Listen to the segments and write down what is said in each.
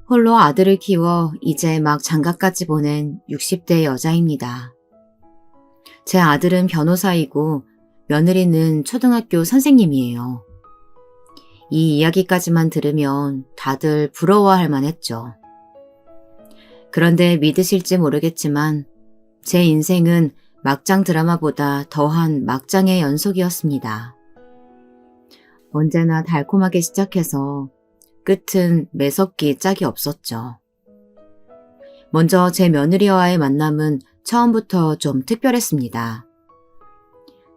홀로 아들을 키워 이제 막 장가까지 보낸 60대 여자입니다. 제 아들은 변호사이고 며느리는 초등학교 선생님이에요. 이 이야기까지만 들으면 다들 부러워할 만했죠. 그런데 믿으실지 모르겠지만 제 인생은 막장 드라마보다 더한 막장의 연속이었습니다. 언제나 달콤하게 시작해서 끝은 매섭기 짝이 없었죠. 먼저 제 며느리와의 만남은 처음부터 좀 특별했습니다.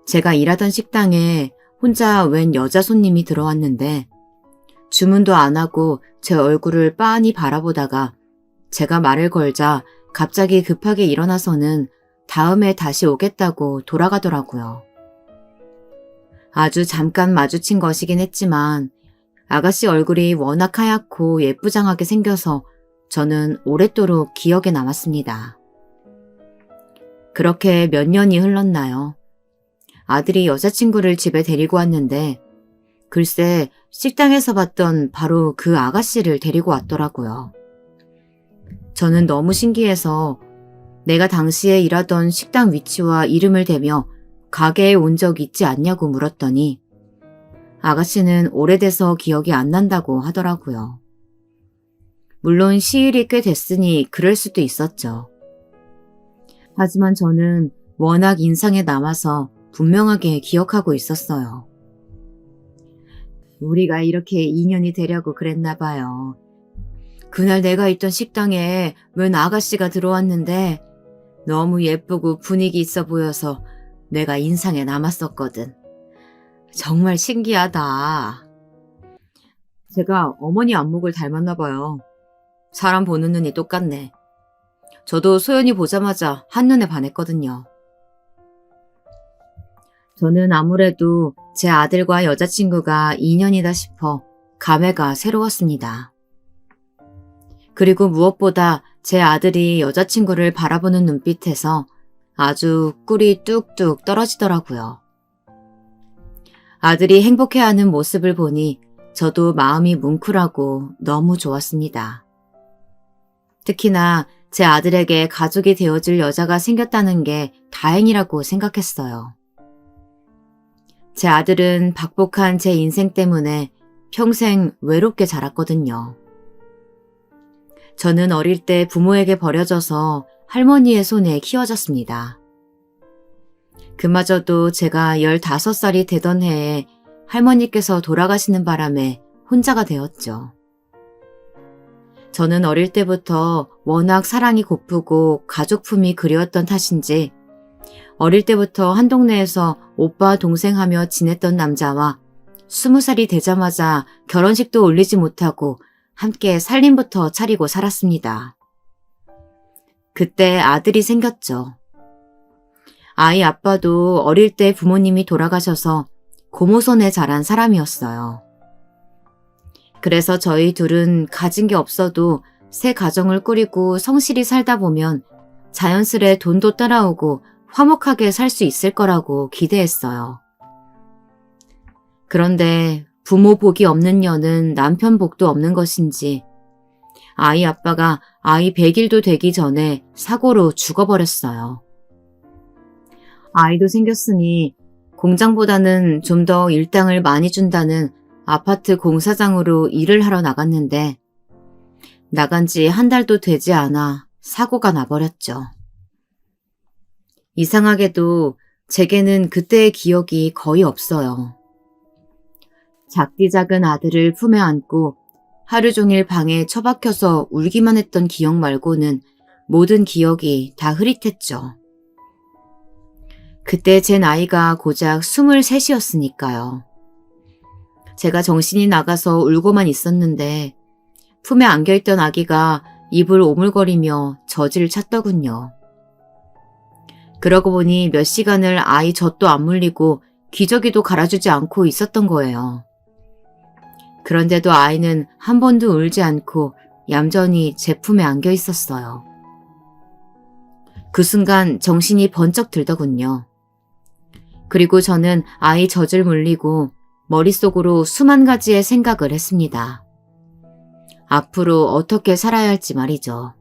제가 일하던 식당에 혼자 웬 여자 손님이 들어왔는데 주문도 안 하고 제 얼굴을 빤히 바라보다가 제가 말을 걸자 갑자기 급하게 일어나서는 다음에 다시 오겠다고 돌아가더라고요. 아주 잠깐 마주친 것이긴 했지만 아가씨 얼굴이 워낙 하얗고 예쁘장하게 생겨서 저는 오랫도록 기억에 남았습니다. 그렇게 몇 년이 흘렀나요? 아들이 여자친구를 집에 데리고 왔는데 글쎄 식당에서 봤던 바로 그 아가씨를 데리고 왔더라고요. 저는 너무 신기해서 내가 당시에 일하던 식당 위치와 이름을 대며 가게에 온 적 있지 않냐고 물었더니 아가씨는 오래돼서 기억이 안 난다고 하더라고요. 물론 시일이 꽤 됐으니 그럴 수도 있었죠. 하지만 저는 워낙 인상에 남아서 분명하게 기억하고 있었어요. 우리가 이렇게 인연이 되려고 그랬나 봐요. 그날 내가 있던 식당에 웬 아가씨가 들어왔는데 너무 예쁘고 분위기 있어 보여서 내가 인상에 남았었거든. 정말 신기하다. 제가 어머니 안목을 닮았나 봐요. 사람 보는 눈이 똑같네. 저도 소연이 보자마자 한눈에 반했거든요. 저는 아무래도 제 아들과 여자친구가 인연이다 싶어 감회가 새로웠습니다. 그리고 무엇보다 제 아들이 여자친구를 바라보는 눈빛에서 아주 꿀이 뚝뚝 떨어지더라고요. 아들이 행복해하는 모습을 보니 저도 마음이 뭉클하고 너무 좋았습니다. 특히나 제 아들에게 가족이 되어줄 여자가 생겼다는 게 다행이라고 생각했어요. 제 아들은 박복한 제 인생 때문에 평생 외롭게 자랐거든요. 저는 어릴 때 부모에게 버려져서 할머니의 손에 키워졌습니다. 그마저도 제가 15살이 되던 해에 할머니께서 돌아가시는 바람에 혼자가 되었죠. 저는 어릴 때부터 워낙 사랑이 고프고 가족품이 그리웠던 탓인지 어릴 때부터 한 동네에서 오빠 동생 하며 지냈던 남자와 20살이 되자마자 결혼식도 올리지 못하고 함께 살림부터 차리고 살았습니다. 그때 아들이 생겼죠. 아이 아빠도 어릴 때 부모님이 돌아가셔서 고모손에 자란 사람이었어요. 그래서 저희 둘은 가진 게 없어도 새 가정을 꾸리고 성실히 살다 보면 자연스레 돈도 따라오고 화목하게 살 수 있을 거라고 기대했어요. 그런데 부모 복이 없는 년은 남편 복도 없는 것인지 아이 아빠가 아이 100일도 되기 전에 사고로 죽어버렸어요. 아이도 생겼으니 공장보다는 좀 더 일당을 많이 준다는 아파트 공사장으로 일을 하러 나갔는데 나간 지 한 달도 되지 않아 사고가 나버렸죠. 이상하게도 제게는 그때의 기억이 거의 없어요. 작디 작은 아들을 품에 안고 하루 종일 방에 처박혀서 울기만 했던 기억 말고는 모든 기억이 다 흐릿했죠. 그때 제 나이가 고작 23이었으니까요. 제가 정신이 나가서 울고만 있었는데 품에 안겨있던 아기가 입을 오물거리며 젖을 찾더군요. 그러고 보니 몇 시간을 아이 젖도 안 물리고 기저귀도 갈아주지 않고 있었던 거예요. 그런데도 아이는 한 번도 울지 않고 얌전히 제 품에 안겨 있었어요. 그 순간 정신이 번쩍 들더군요. 그리고 저는 아이 젖을 물리고 머릿속으로 수만 가지의 생각을 했습니다. 앞으로 어떻게 살아야 할지 말이죠.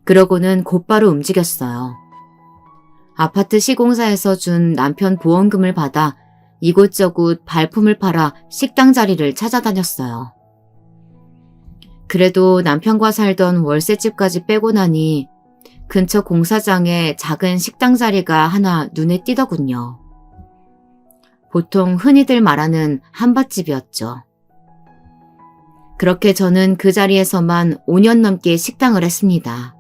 그러고는 곧바로 움직였어요. 아파트 시공사에서 준 남편 보험금을 받아 이곳저곳 발품을 팔아 식당 자리를 찾아다녔어요. 그래도 남편과 살던 월세집까지 빼고 나니 근처 공사장에 작은 식당 자리가 하나 눈에 띄더군요. 보통 흔히들 말하는 한밭집이었죠. 그렇게 저는 그 자리에서만 5년 넘게 식당을 했습니다.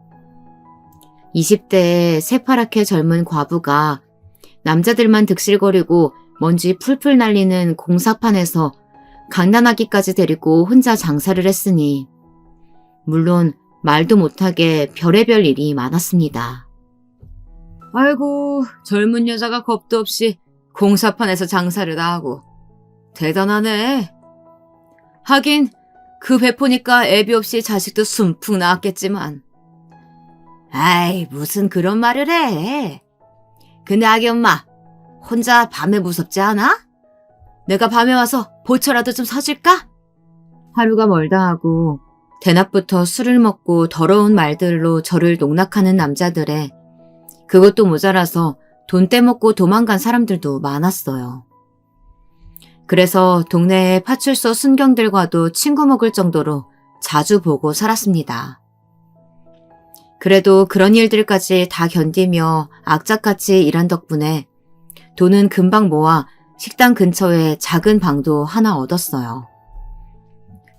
20대의 새파랗게 젊은 과부가 남자들만 득실거리고 먼지 풀풀 날리는 공사판에서 갓난아기까지 데리고 혼자 장사를 했으니 물론 말도 못하게 별의별 일이 많았습니다. 아이고, 젊은 여자가 겁도 없이 공사판에서 장사를 다 하고 대단하네. 하긴 그 배 보니까 애비 없이 자식도 숨풍 나왔겠지만. 아이, 무슨 그런 말을 해. 근데 아기 엄마, 혼자 밤에 무섭지 않아? 내가 밤에 와서 보초라도 좀 사줄까? 하루가 멀다 하고 대낮부터 술을 먹고 더러운 말들로 저를 농락하는 남자들에 그것도 모자라서 돈 떼먹고 도망간 사람들도 많았어요. 그래서 동네의 파출소 순경들과도 친구 먹을 정도로 자주 보고 살았습니다. 그래도 그런 일들까지 다 견디며 악착같이 일한 덕분에 돈은 금방 모아 식당 근처에 작은 방도 하나 얻었어요.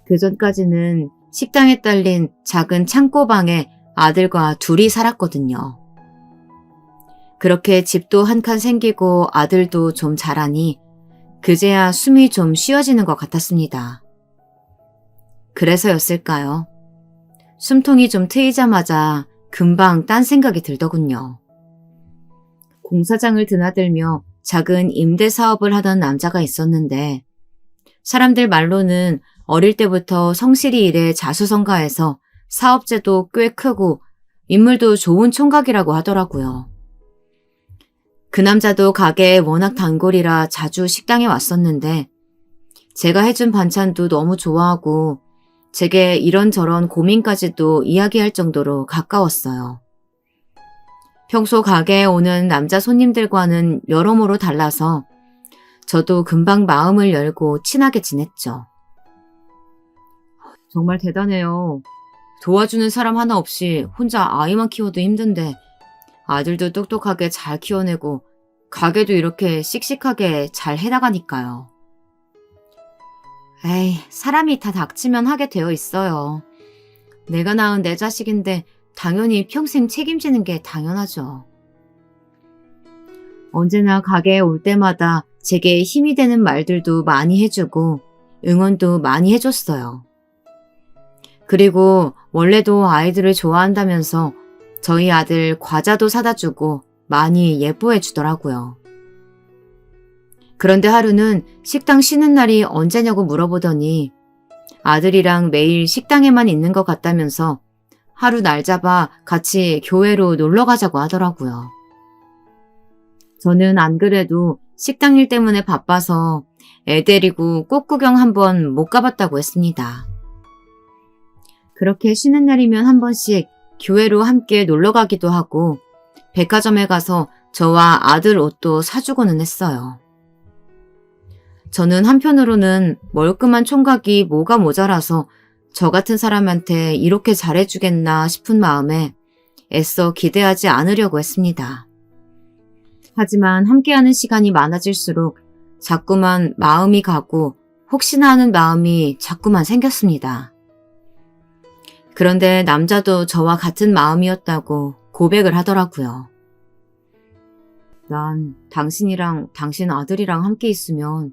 그전까지는 식당에 딸린 작은 창고방에 아들과 둘이 살았거든요. 그렇게 집도 한 칸 생기고 아들도 좀 자라니 그제야 숨이 좀 쉬어지는 것 같았습니다. 그래서였을까요? 숨통이 좀 트이자마자 금방 딴 생각이 들더군요. 공사장을 드나들며 작은 임대 사업을 하던 남자가 있었는데 사람들 말로는 어릴 때부터 성실히 일해 자수성가해서 사업체도 꽤 크고 인물도 좋은 총각이라고 하더라고요. 그 남자도 가게에 워낙 단골이라 자주 식당에 왔었는데 제가 해준 반찬도 너무 좋아하고 제게 이런저런 고민까지도 이야기할 정도로 가까웠어요. 평소 가게에 오는 남자 손님들과는 여러모로 달라서 저도 금방 마음을 열고 친하게 지냈죠. 정말 대단해요. 도와주는 사람 하나 없이 혼자 아이만 키워도 힘든데 아들도 똑똑하게 잘 키워내고 가게도 이렇게 씩씩하게 잘 해나가니까요. 에이, 사람이 다 닥치면 하게 되어 있어요. 내가 낳은 내 자식인데 당연히 평생 책임지는 게 당연하죠. 언제나 가게에 올 때마다 제게 힘이 되는 말들도 많이 해주고 응원도 많이 해줬어요. 그리고 원래도 아이들을 좋아한다면서 저희 아들 과자도 사다 주고 많이 예뻐해 주더라고요. 그런데 하루는 식당 쉬는 날이 언제냐고 물어보더니 아들이랑 매일 식당에만 있는 것 같다면서 하루 날 잡아 같이 교회로 놀러 가자고 하더라고요. 저는 안 그래도 식당 일 때문에 바빠서 애 데리고 꽃구경 한번 못 가봤다고 했습니다. 그렇게 쉬는 날이면 한 번씩 교회로 함께 놀러 가기도 하고 백화점에 가서 저와 아들 옷도 사주고는 했어요. 저는 한편으로는 멀끔한 총각이 뭐가 모자라서 저 같은 사람한테 이렇게 잘해주겠나 싶은 마음에 애써 기대하지 않으려고 했습니다. 하지만 함께하는 시간이 많아질수록 자꾸만 마음이 가고 혹시나 하는 마음이 자꾸만 생겼습니다. 그런데 남자도 저와 같은 마음이었다고 고백을 하더라고요. 난 당신이랑 당신 아들이랑 함께 있으면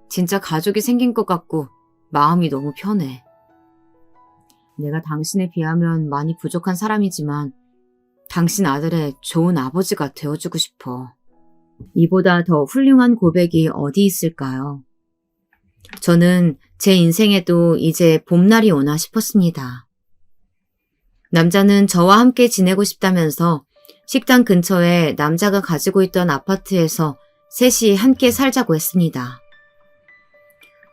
진짜 가족이 생긴 것 같고 마음이 너무 편해. 내가 당신에 비하면 많이 부족한 사람이지만 당신 아들의 좋은 아버지가 되어주고 싶어. 이보다 더 훌륭한 고백이 어디 있을까요? 저는 제 인생에도 이제 봄날이 오나 싶었습니다. 남자는 저와 함께 지내고 싶다면서 식당 근처에 남자가 가지고 있던 아파트에서 셋이 함께 살자고 했습니다.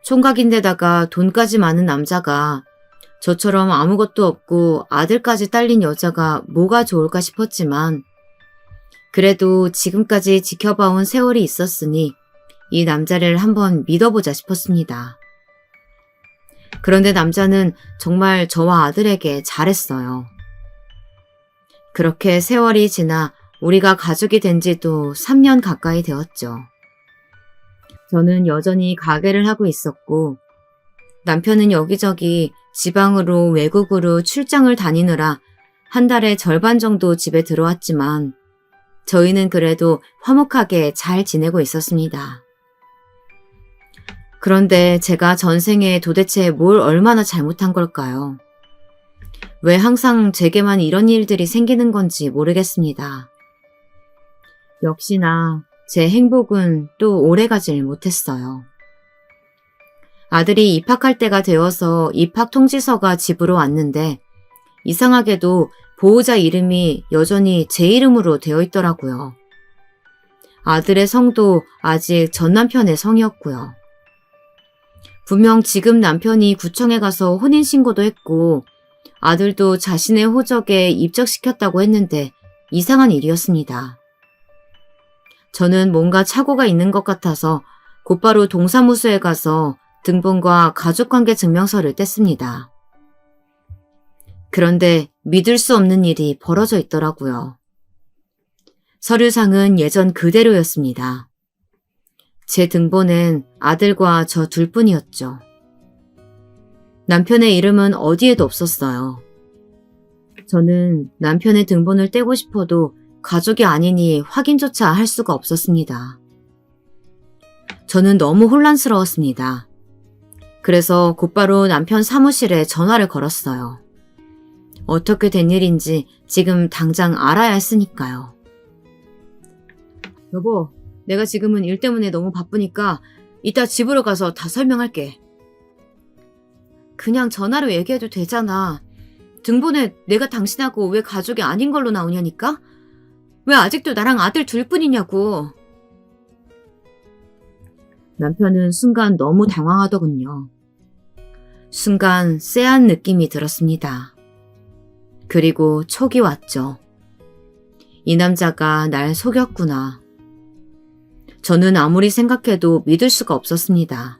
총각인데다가 돈까지 많은 남자가 저처럼 아무것도 없고 아들까지 딸린 여자가 뭐가 좋을까 싶었지만 그래도 지금까지 지켜봐온 세월이 있었으니 이 남자를 한번 믿어보자 싶었습니다. 그런데 남자는 정말 저와 아들에게 잘했어요. 그렇게 세월이 지나 우리가 가족이 된 지도 3년 가까이 되었죠. 저는 여전히 가게를 하고 있었고 남편은 여기저기 지방으로 외국으로 출장을 다니느라 한 달에 절반 정도 집에 들어왔지만 저희는 그래도 화목하게 잘 지내고 있었습니다. 그런데 제가 전생에 도대체 뭘 얼마나 잘못한 걸까요? 왜 항상 제게만 이런 일들이 생기는 건지 모르겠습니다. 역시나 제 행복은 또 오래가질 못했어요. 아들이 입학할 때가 되어서 입학 통지서가 집으로 왔는데 이상하게도 보호자 이름이 여전히 제 이름으로 되어 있더라고요. 아들의 성도 아직 전 남편의 성이었고요. 분명 지금 남편이 구청에 가서 혼인신고도 했고 아들도 자신의 호적에 입적시켰다고 했는데 이상한 일이었습니다. 저는 뭔가 착오가 있는 것 같아서 곧바로 동사무소에 가서 등본과 가족관계 증명서를 뗐습니다. 그런데 믿을 수 없는 일이 벌어져 있더라고요. 서류상은 예전 그대로였습니다. 제 등본엔 아들과 저 둘뿐이었죠. 남편의 이름은 어디에도 없었어요. 저는 남편의 등본을 떼고 싶어도 가족이 아니니 확인조차 할 수가 없었습니다. 저는 너무 혼란스러웠습니다. 그래서 곧바로 남편 사무실에 전화를 걸었어요. 어떻게 된 일인지 지금 당장 알아야 했으니까요. 여보, 내가 지금은 일 때문에 너무 바쁘니까 이따 집으로 가서 다 설명할게. 그냥 전화로 얘기해도 되잖아. 등본에 내가 당신하고 왜 가족이 아닌 걸로 나오냐니까? 왜 아직도 나랑 아들 둘뿐이냐고. 남편은 순간 너무 당황하더군요. 순간 쎄한 느낌이 들었습니다. 그리고 촉이 왔죠. 이 남자가 날 속였구나. 저는 아무리 생각해도 믿을 수가 없었습니다.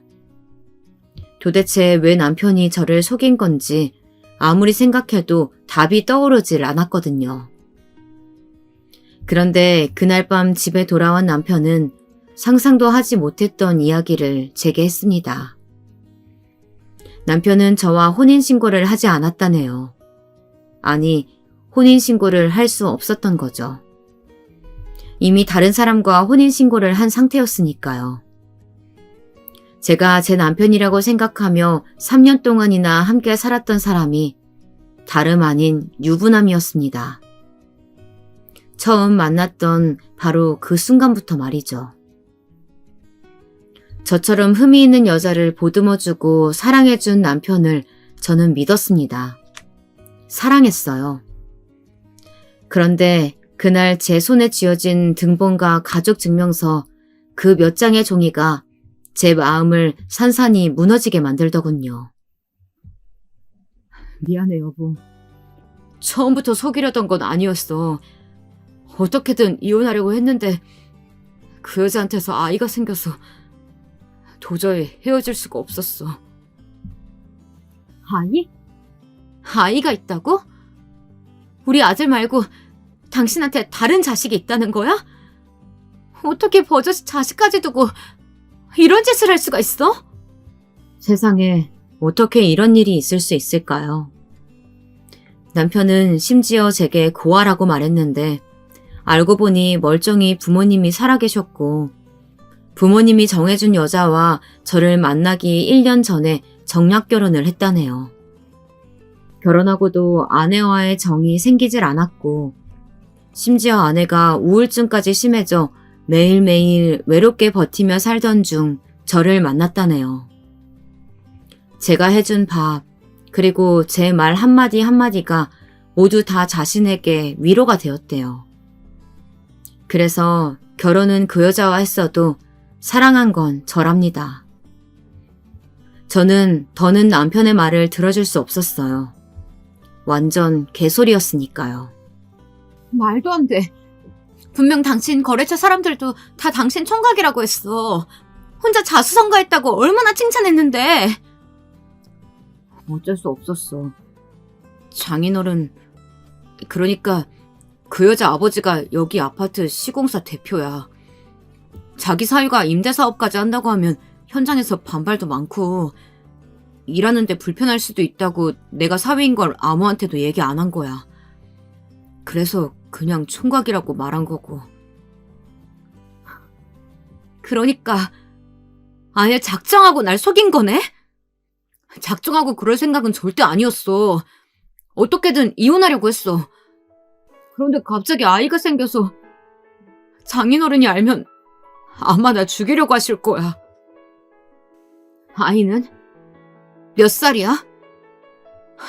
도대체 왜 남편이 저를 속인 건지 아무리 생각해도 답이 떠오르질 않았거든요. 그런데 그날 밤 집에 돌아온 남편은 상상도 하지 못했던 이야기를 제게 했습니다. 남편은 저와 혼인신고를 하지 않았다네요. 아니, 혼인신고를 할 수 없었던 거죠. 이미 다른 사람과 혼인신고를 한 상태였으니까요. 제가 제 남편이라고 생각하며 3년 동안이나 함께 살았던 사람이 다름 아닌 유부남이었습니다. 처음 만났던 바로 그 순간부터 말이죠. 저처럼 흠이 있는 여자를 보듬어주고 사랑해준 남편을 저는 믿었습니다. 사랑했어요. 그런데 그날 제 손에 쥐어진 등본과 가족증명서 그 몇 장의 종이가 제 마음을 산산이 무너지게 만들더군요. 미안해 여보. 처음부터 속이려던 건 아니었어. 어떻게든 이혼하려고 했는데 그 여자한테서 아이가 생겨서 도저히 헤어질 수가 없었어. 아이? 아이가 있다고? 우리 아들 말고 당신한테 다른 자식이 있다는 거야? 어떻게 버젓이 자식까지 두고 이런 짓을 할 수가 있어? 세상에 어떻게 이런 일이 있을 수 있을까요? 남편은 심지어 제게 고아라고 말했는데 알고 보니 멀쩡히 부모님이 살아계셨고 부모님이 정해준 여자와 저를 만나기 1년 전에 정략결혼을 했다네요. 결혼하고도 아내와의 정이 생기질 않았고 심지어 아내가 우울증까지 심해져 매일매일 외롭게 버티며 살던 중 저를 만났다네요. 제가 해준 밥, 그리고 제 말 한마디 한마디가 모두 다 자신에게 위로가 되었대요. 그래서 결혼은 그 여자와 했어도 사랑한 건 저랍니다. 저는 더는 남편의 말을 들어줄 수 없었어요. 완전 개소리였으니까요. 말도 안 돼. 분명 당신 거래처 사람들도 다 당신 총각이라고 했어. 혼자 자수성가했다고 얼마나 칭찬했는데. 어쩔 수 없었어. 장인어른, 그러니까 그 여자 아버지가 여기 아파트 시공사 대표야. 자기 사위가 임대사업까지 한다고 하면 현장에서 반발도 많고 일하는데 불편할 수도 있다고 내가 사위인 걸 아무한테도 얘기 안 한 거야. 그래서 그냥 총각이라고 말한 거고. 그러니까 아예 작정하고 날 속인 거네? 작정하고 그럴 생각은 절대 아니었어. 어떻게든 이혼하려고 했어. 그런데 갑자기 아이가 생겨서 장인어른이 알면 아마 나 죽이려고 하실 거야. 아이는? 몇 살이야?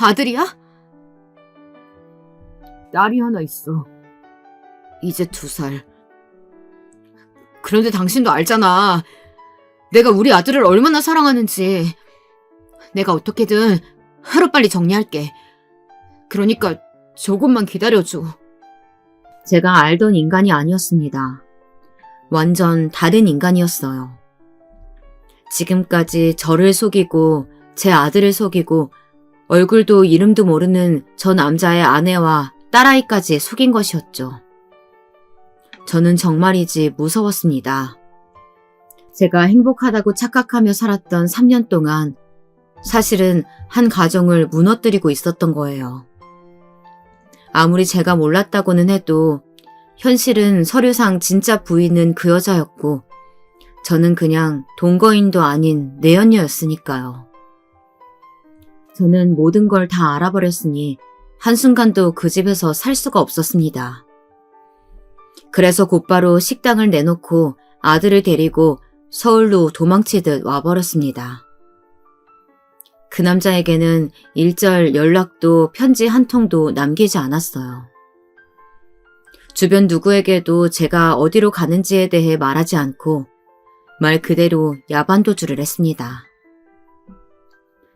아들이야? 딸이 하나 있어. 이제 2살. 그런데 당신도 알잖아. 내가 우리 아들을 얼마나 사랑하는지. 내가 어떻게든 하루빨리 정리할게. 그러니까 조금만 기다려줘. 제가 알던 인간이 아니었습니다. 완전 다른 인간이었어요. 지금까지 저를 속이고 제 아들을 속이고 얼굴도 이름도 모르는 저 남자의 아내와 딸아이까지 속인 것이었죠. 저는 정말이지 무서웠습니다. 제가 행복하다고 착각하며 살았던 3년 동안 사실은 한 가정을 무너뜨리고 있었던 거예요. 아무리 제가 몰랐다고는 해도 현실은 서류상 진짜 부인은 그 여자였고 저는 그냥 동거인도 아닌 내연녀였으니까요. 저는 모든 걸 다 알아버렸으니 한순간도 그 집에서 살 수가 없었습니다. 그래서 곧바로 식당을 내놓고 아들을 데리고 서울로 도망치듯 와버렸습니다. 그 남자에게는 일절 연락도 편지 한 통도 남기지 않았어요. 주변 누구에게도 제가 어디로 가는지에 대해 말하지 않고 말 그대로 야반도주를 했습니다.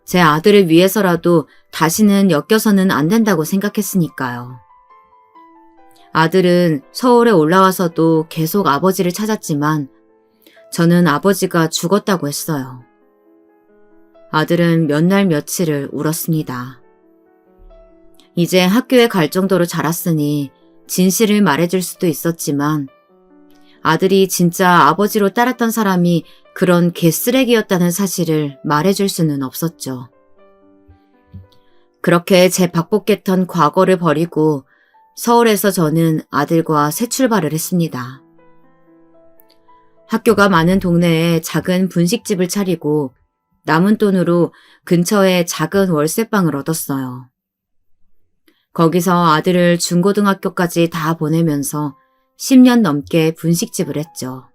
제 아들을 위해서라도 다시는 엮여서는 안 된다고 생각했으니까요. 아들은 서울에 올라와서도 계속 아버지를 찾았지만 저는 아버지가 죽었다고 했어요. 아들은 몇 날 며칠을 울었습니다. 이제 학교에 갈 정도로 자랐으니 진실을 말해줄 수도 있었지만 아들이 진짜 아버지로 따랐던 사람이 그런 개쓰레기였다는 사실을 말해줄 수는 없었죠. 그렇게 제 박복했던 과거를 버리고 서울에서 저는 아들과 새 출발을 했습니다. 학교가 많은 동네에 작은 분식집을 차리고 남은 돈으로 근처에 작은 월세방을 얻었어요. 거기서 아들을 중고등학교까지 다 보내면서 10년 넘게 분식집을 했죠.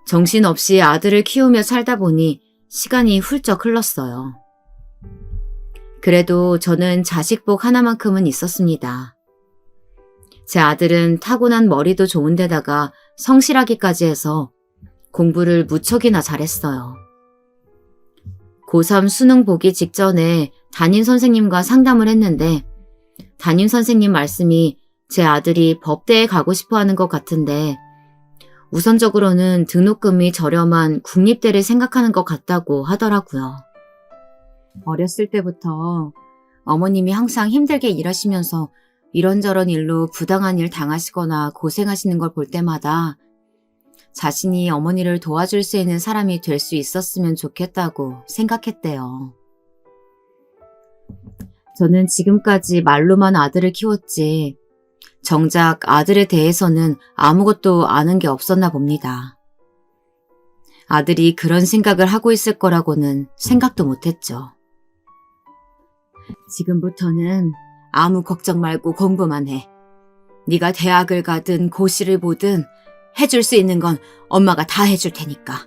정신없이 아들을 키우며 살다 보니 시간이 훌쩍 흘렀어요. 그래도 저는 자식복 하나만큼은 있었습니다. 제 아들은 타고난 머리도 좋은데다가 성실하기까지 해서 공부를 무척이나 잘했어요. 고3 수능 보기 직전에 담임 선생님과 상담을 했는데 담임 선생님 말씀이 제 아들이 법대에 가고 싶어 하는 것 같은데 우선적으로는 등록금이 저렴한 국립대를 생각하는 것 같다고 하더라고요. 어렸을 때부터 어머님이 항상 힘들게 일하시면서 이런저런 일로 부당한 일 당하시거나 고생하시는 걸 볼 때마다 자신이 어머니를 도와줄 수 있는 사람이 될 수 있었으면 좋겠다고 생각했대요. 저는 지금까지 말로만 아들을 키웠지 정작 아들에 대해서는 아무것도 아는 게 없었나 봅니다. 아들이 그런 생각을 하고 있을 거라고는 생각도 못했죠. 지금부터는 아무 걱정 말고 공부만 해. 네가 대학을 가든 고시를 보든 해줄 수 있는 건 엄마가 다 해줄 테니까.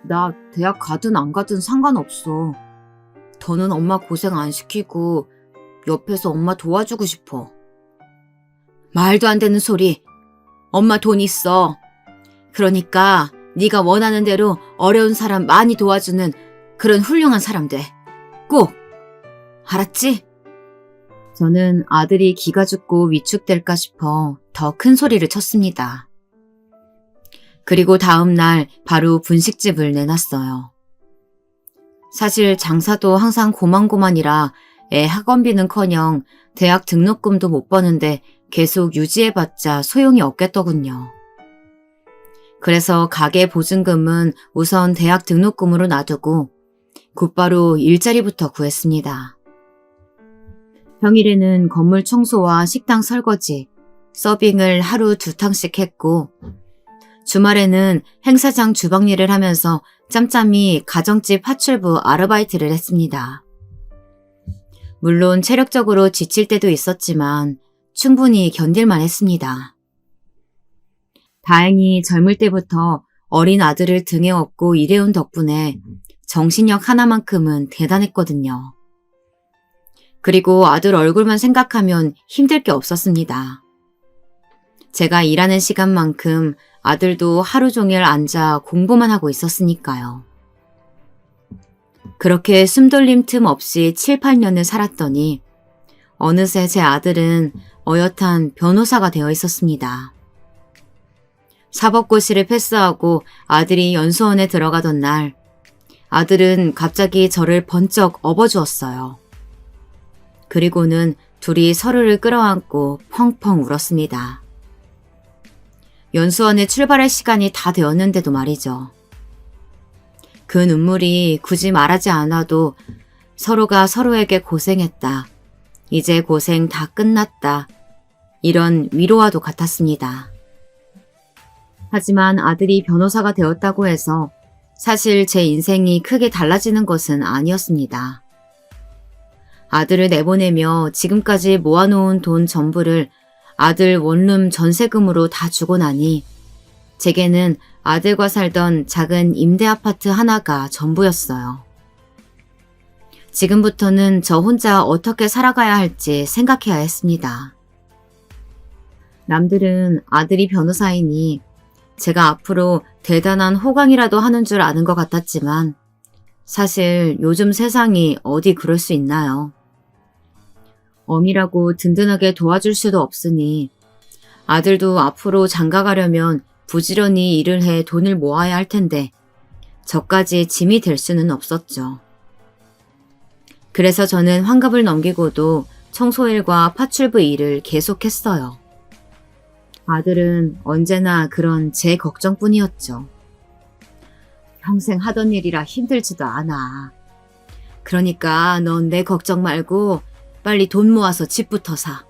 나 대학 가든 안 가든 상관없어. 더는 엄마 고생 안 시키고 옆에서 엄마 도와주고 싶어. 말도 안 되는 소리. 엄마 돈 있어. 그러니까 네가 원하는 대로 어려운 사람 많이 도와주는 그런 훌륭한 사람 돼. 꼭! 알았지? 저는 아들이 기가 죽고 위축될까 싶어 더 큰 소리를 쳤습니다. 그리고 다음 날 바로 분식집을 내놨어요. 사실 장사도 항상 고만고만이라 애 학원비는커녕 대학 등록금도 못 버는데 계속 유지해봤자 소용이 없겠더군요. 그래서 가게 보증금은 우선 대학 등록금으로 놔두고 곧바로 일자리부터 구했습니다. 평일에는 건물 청소와 식당 설거지, 서빙을 하루 2탕씩 했고 주말에는 행사장 주방 일을 하면서 짬짬이 가정집 파출부 아르바이트를 했습니다. 물론 체력적으로 지칠 때도 있었지만 충분히 견딜만 했습니다. 다행히 젊을 때부터 어린 아들을 등에 업고 일해온 덕분에 정신력 하나만큼은 대단했거든요. 그리고 아들 얼굴만 생각하면 힘들 게 없었습니다. 제가 일하는 시간만큼 아들도 하루 종일 앉아 공부만 하고 있었으니까요. 그렇게 숨돌림 틈 없이 7, 8년을 살았더니 어느새 제 아들은 어엿한 변호사가 되어 있었습니다. 사법고시를 패스하고 아들이 연수원에 들어가던 날 아들은 갑자기 저를 번쩍 업어주었어요. 그리고는 둘이 서로를 끌어안고 펑펑 울었습니다. 연수원에 출발할 시간이 다 되었는데도 말이죠. 그 눈물이 굳이 말하지 않아도 서로가 서로에게 고생했다. 이제 고생 다 끝났다. 이런 위로와도 같았습니다. 하지만 아들이 변호사가 되었다고 해서 사실 제 인생이 크게 달라지는 것은 아니었습니다. 아들을 내보내며 지금까지 모아놓은 돈 전부를 아들 원룸 전세금으로 다 주고 나니 제게는 아들과 살던 작은 임대 아파트 하나가 전부였어요. 지금부터는 저 혼자 어떻게 살아가야 할지 생각해야 했습니다. 남들은 아들이 변호사이니 제가 앞으로 대단한 호강이라도 하는 줄 아는 것 같았지만 사실 요즘 세상이 어디 그럴 수 있나요? 엄이라고 든든하게 도와줄 수도 없으니 아들도 앞으로 장가가려면 부지런히 일을 해 돈을 모아야 할 텐데 저까지 짐이 될 수는 없었죠. 그래서 저는 환갑을 넘기고도 청소일과 파출부 일을 계속했어요. 아들은 언제나 그런 제 걱정뿐이었죠. 평생 하던 일이라 힘들지도 않아. 그러니까 넌 내 걱정 말고 빨리 돈 모아서 집부터 사.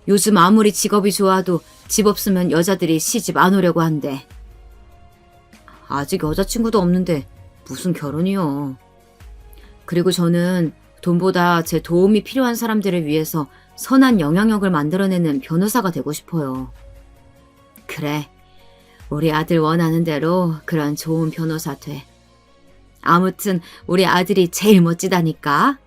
요즘 아무리 직업이 좋아도 집 없으면 여자들이 시집 안 오려고 한대. 아직 여자친구도 없는데 무슨 결혼이요. 그리고 저는 돈보다 제 도움이 필요한 사람들을 위해서 선한 영향력을 만들어내는 변호사가 되고 싶어요. 그래, 우리 아들 원하는 대로 그런 좋은 변호사 돼. 아무튼 우리 아들이 제일 멋지다니까.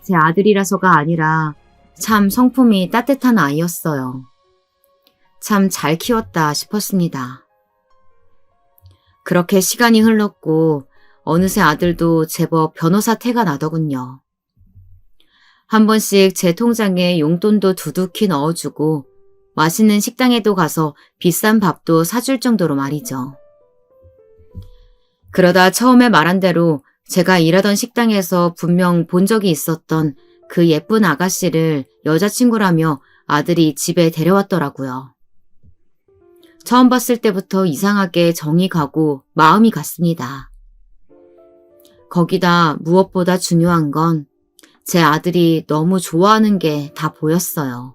제 아들이라서가 아니라 참 성품이 따뜻한 아이였어요. 참 잘 키웠다 싶었습니다. 그렇게 시간이 흘렀고 어느새 아들도 제법 변호사 태가 나더군요. 한 번씩 제 통장에 용돈도 두둑히 넣어주고 맛있는 식당에도 가서 비싼 밥도 사줄 정도로 말이죠. 그러다 처음에 말한 대로 제가 일하던 식당에서 분명 본 적이 있었던 그 예쁜 아가씨를 여자친구라며 아들이 집에 데려왔더라고요. 처음 봤을 때부터 이상하게 정이 가고 마음이 갔습니다. 거기다 무엇보다 중요한 건 제 아들이 너무 좋아하는 게 다 보였어요.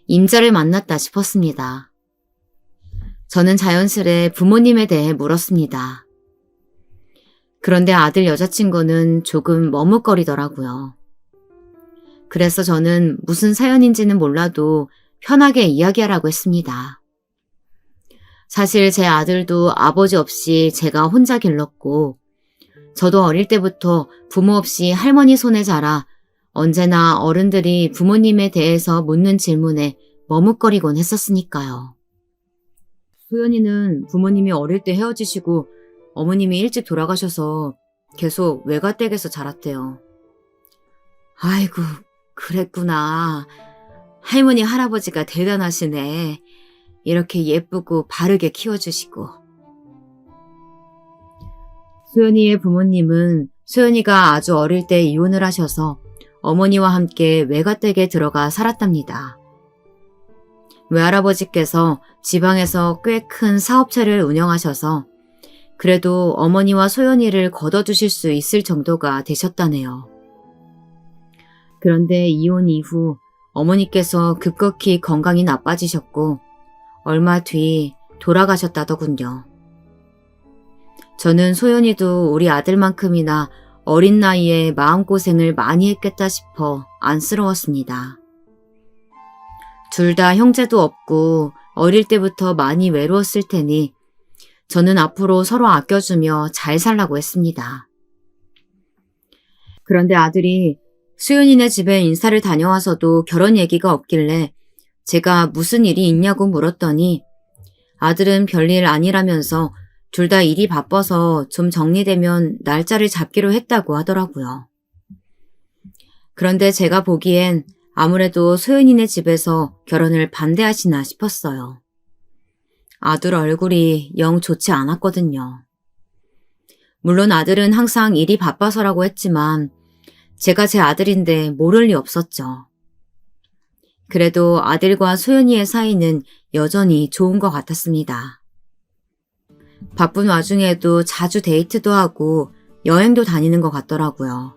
임자를 만났다 싶었습니다. 저는 자연스레 부모님에 대해 물었습니다. 그런데 아들 여자친구는 조금 머뭇거리더라고요. 그래서 저는 무슨 사연인지는 몰라도 편하게 이야기하라고 했습니다. 사실 제 아들도 아버지 없이 제가 혼자 길렀고 저도 어릴 때부터 부모 없이 할머니 손에 자라 언제나 어른들이 부모님에 대해서 묻는 질문에 머뭇거리곤 했었으니까요. 소연이는 부모님이 어릴 때 헤어지시고 어머님이 일찍 돌아가셔서 계속 외가댁에서 자랐대요. 아이고, 그랬구나. 할머니, 할아버지가 대단하시네. 이렇게 예쁘고 바르게 키워주시고. 소연이의 부모님은 소연이가 아주 어릴 때 이혼을 하셔서 어머니와 함께 외가댁에 들어가 살았답니다. 외할아버지께서 지방에서 꽤 큰 사업체를 운영하셔서 그래도 어머니와 소연이를 걷어두실 수 있을 정도가 되셨다네요. 그런데 이혼 이후 어머니께서 급격히 건강이 나빠지셨고 얼마 뒤 돌아가셨다더군요. 저는 소연이도 우리 아들만큼이나 어린 나이에 마음고생을 많이 했겠다 싶어 안쓰러웠습니다. 둘 다 형제도 없고 어릴 때부터 많이 외로웠을 테니 저는 앞으로 서로 아껴주며 잘 살라고 했습니다. 그런데 아들이 수연이네 집에 인사를 다녀와서도 결혼 얘기가 없길래 제가 무슨 일이 있냐고 물었더니 아들은 별일 아니라면서 둘 다 일이 바빠서 좀 정리되면 날짜를 잡기로 했다고 하더라고요. 그런데 제가 보기엔 아무래도 소연이네 집에서 결혼을 반대하시나 싶었어요. 아들 얼굴이 영 좋지 않았거든요. 물론 아들은 항상 일이 바빠서라고 했지만 제가 제 아들인데 모를 리 없었죠. 그래도 아들과 소연이의 사이는 여전히 좋은 것 같았습니다. 바쁜 와중에도 자주 데이트도 하고 여행도 다니는 것 같더라고요.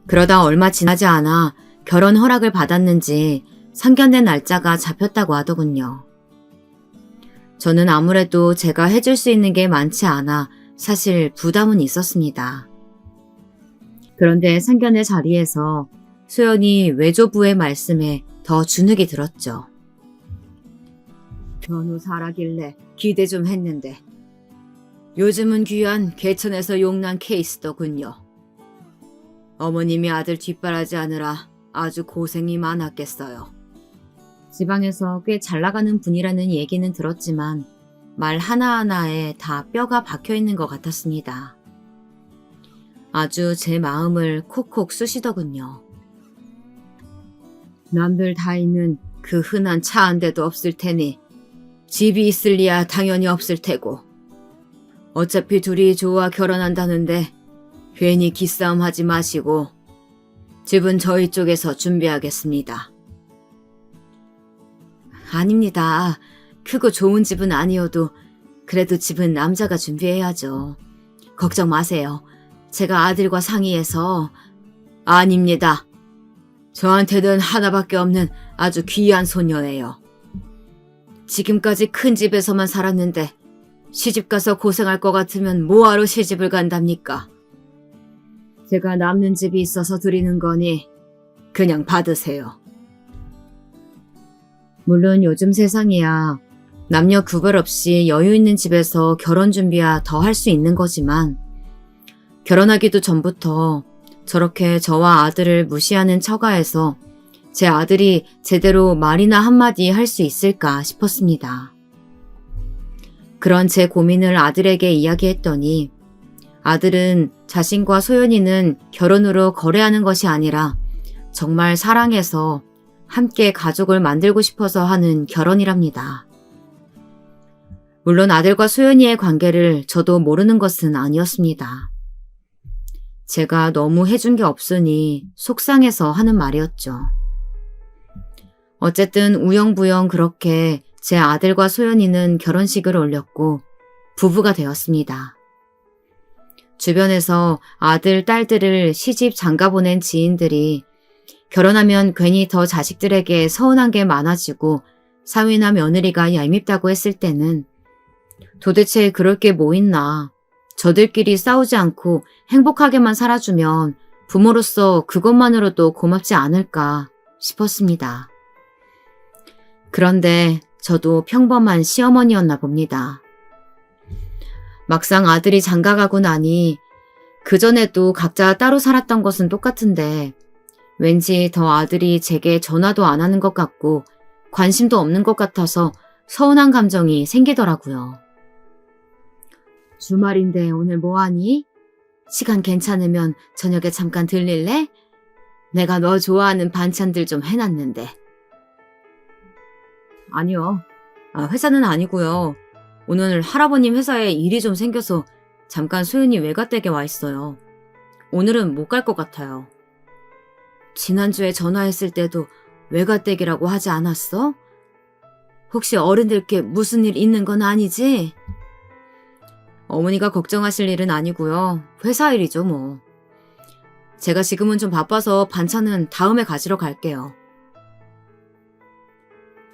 그러다 얼마 지나지 않아 결혼 허락을 받았는지 상견례 날짜가 잡혔다고 하더군요. 저는 아무래도 제가 해줄 수 있는 게 많지 않아 사실 부담은 있었습니다. 그런데 상견례 자리에서 소연이 외조부의 말씀에 더 주눅이 들었죠. 변호사라길래 기대 좀 했는데 요즘은 귀한 개천에서 용난 케이스더군요. 어머님이 아들 뒷바라지 하느라 아주 고생이 많았겠어요. 지방에서 꽤 잘나가는 분이라는 얘기는 들었지만 말 하나하나에 다 뼈가 박혀있는 것 같았습니다. 아주 제 마음을 콕콕 쑤시더군요. 남들 다 있는 그 흔한 차 한 대도 없을 테니 집이 있을 리야 당연히 없을 테고 어차피 둘이 좋아 결혼한다는데 괜히 기싸움 하지 마시고 집은 저희 쪽에서 준비하겠습니다. 아닙니다. 크고 좋은 집은 아니어도 그래도 집은 남자가 준비해야죠. 걱정 마세요. 제가 아들과 상의해서. 아닙니다. 저한테는 하나밖에 없는 아주 귀한 소녀예요. 지금까지 큰 집에서만 살았는데 시집가서 고생할 것 같으면 뭐하러 시집을 간답니까? 제가 남는 집이 있어서 드리는 거니 그냥 받으세요. 물론 요즘 세상이야 남녀 구별 없이 여유 있는 집에서 결혼 준비야 더 할 수 있는 거지만 결혼하기도 전부터 저렇게 저와 아들을 무시하는 처가에서 제 아들이 제대로 말이나 한마디 할 수 있을까 싶었습니다. 그런 제 고민을 아들에게 이야기했더니 아들은 자신과 소연이는 결혼으로 거래하는 것이 아니라 정말 사랑해서 함께 가족을 만들고 싶어서 하는 결혼이랍니다. 물론 아들과 소연이의 관계를 저도 모르는 것은 아니었습니다. 제가 너무 해준 게 없으니 속상해서 하는 말이었죠. 어쨌든 우영부영 그렇게 제 아들과 소연이는 결혼식을 올렸고 부부가 되었습니다. 주변에서 아들, 딸들을 시집 장가보낸 지인들이 결혼하면 괜히 더 자식들에게 서운한 게 많아지고 사위나 며느리가 얄밉다고 했을 때는 도대체 그럴 게 뭐 있나. 저들끼리 싸우지 않고 행복하게만 살아주면 부모로서 그것만으로도 고맙지 않을까 싶었습니다. 그런데 저도 평범한 시어머니였나 봅니다. 막상 아들이 장가가고 나니 그전에도 각자 따로 살았던 것은 똑같은데 왠지 더 아들이 제게 전화도 안 하는 것 같고 관심도 없는 것 같아서 서운한 감정이 생기더라고요. 주말인데 오늘 뭐하니? 시간 괜찮으면 저녁에 잠깐 들릴래? 내가 너 좋아하는 반찬들 좀 해놨는데. 아니요. 회사는 아니고요. 오늘 할아버님 회사에 일이 좀 생겨서 잠깐 소연이 외가댁에 와 있어요. 오늘은 못 갈 것 같아요. 지난주에 전화했을 때도 외가댁이라고 하지 않았어? 혹시 어른들께 무슨 일 있는 건 아니지? 어머니가 걱정하실 일은 아니고요. 회사 일이죠 뭐. 제가 지금은 좀 바빠서 반찬은 다음에 가지러 갈게요.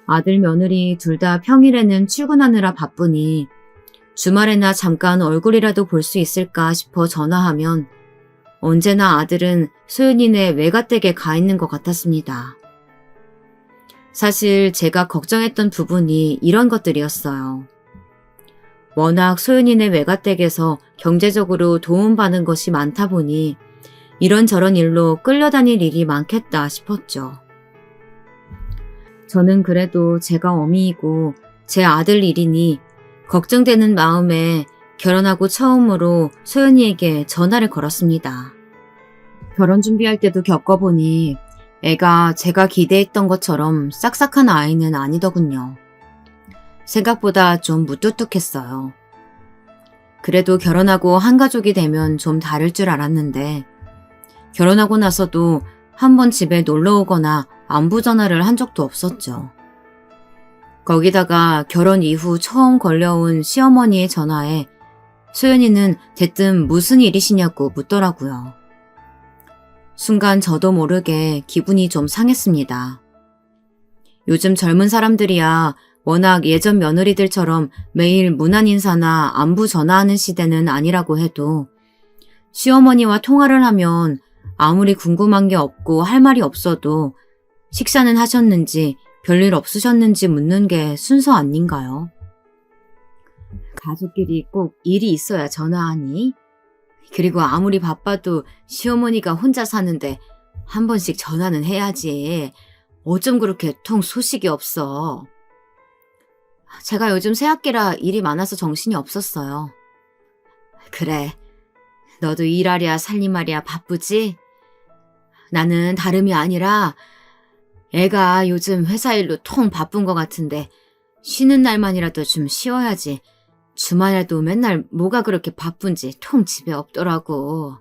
아들 며느리 둘 다 평일에는 출근하느라 바쁘니 주말에나 잠깐 얼굴이라도 볼 수 있을까 싶어 전화하면 언제나 아들은 소연이네 외가댁에 가 있는 것 같았습니다. 사실 제가 걱정했던 부분이 이런 것들이었어요. 워낙 소연이네 외가댁에서 경제적으로 도움받는 것이 많다 보니 이런저런 일로 끌려다닐 일이 많겠다 싶었죠. 저는 그래도 제가 어미이고 제 아들 일이니 걱정되는 마음에 결혼하고 처음으로 소연이에게 전화를 걸었습니다. 결혼 준비할 때도 겪어보니 애가 제가 기대했던 것처럼 싹싹한 아이는 아니더군요. 생각보다 좀 무뚝뚝했어요. 그래도 결혼하고 한 가족이 되면 좀 다를 줄 알았는데 결혼하고 나서도 한 번 집에 놀러 오거나 안부 전화를 한 적도 없었죠. 거기다가 결혼 이후 처음 걸려온 시어머니의 전화에 소연이는 대뜸 무슨 일이시냐고 묻더라고요. 순간 저도 모르게 기분이 좀 상했습니다. 요즘 젊은 사람들이야 워낙 예전 며느리들처럼 매일 문안 인사나 안부 전화하는 시대는 아니라고 해도 시어머니와 통화를 하면 아무리 궁금한 게 없고 할 말이 없어도 식사는 하셨는지 별일 없으셨는지 묻는 게 순서 아닌가요? 가족끼리 꼭 일이 있어야 전화하니? 그리고 아무리 바빠도 시어머니가 혼자 사는데 한 번씩 전화는 해야지. 어쩜 그렇게 통 소식이 없어. 제가 요즘 새학기라 일이 많아서 정신이 없었어요. 그래, 너도 일하랴 살림하랴 바쁘지? 나는 다름이 아니라 애가 요즘 회사 일로 통 바쁜 것 같은데 쉬는 날만이라도 좀 쉬어야지. 주말에도 맨날 뭐가 그렇게 바쁜지 통 집에 없더라고.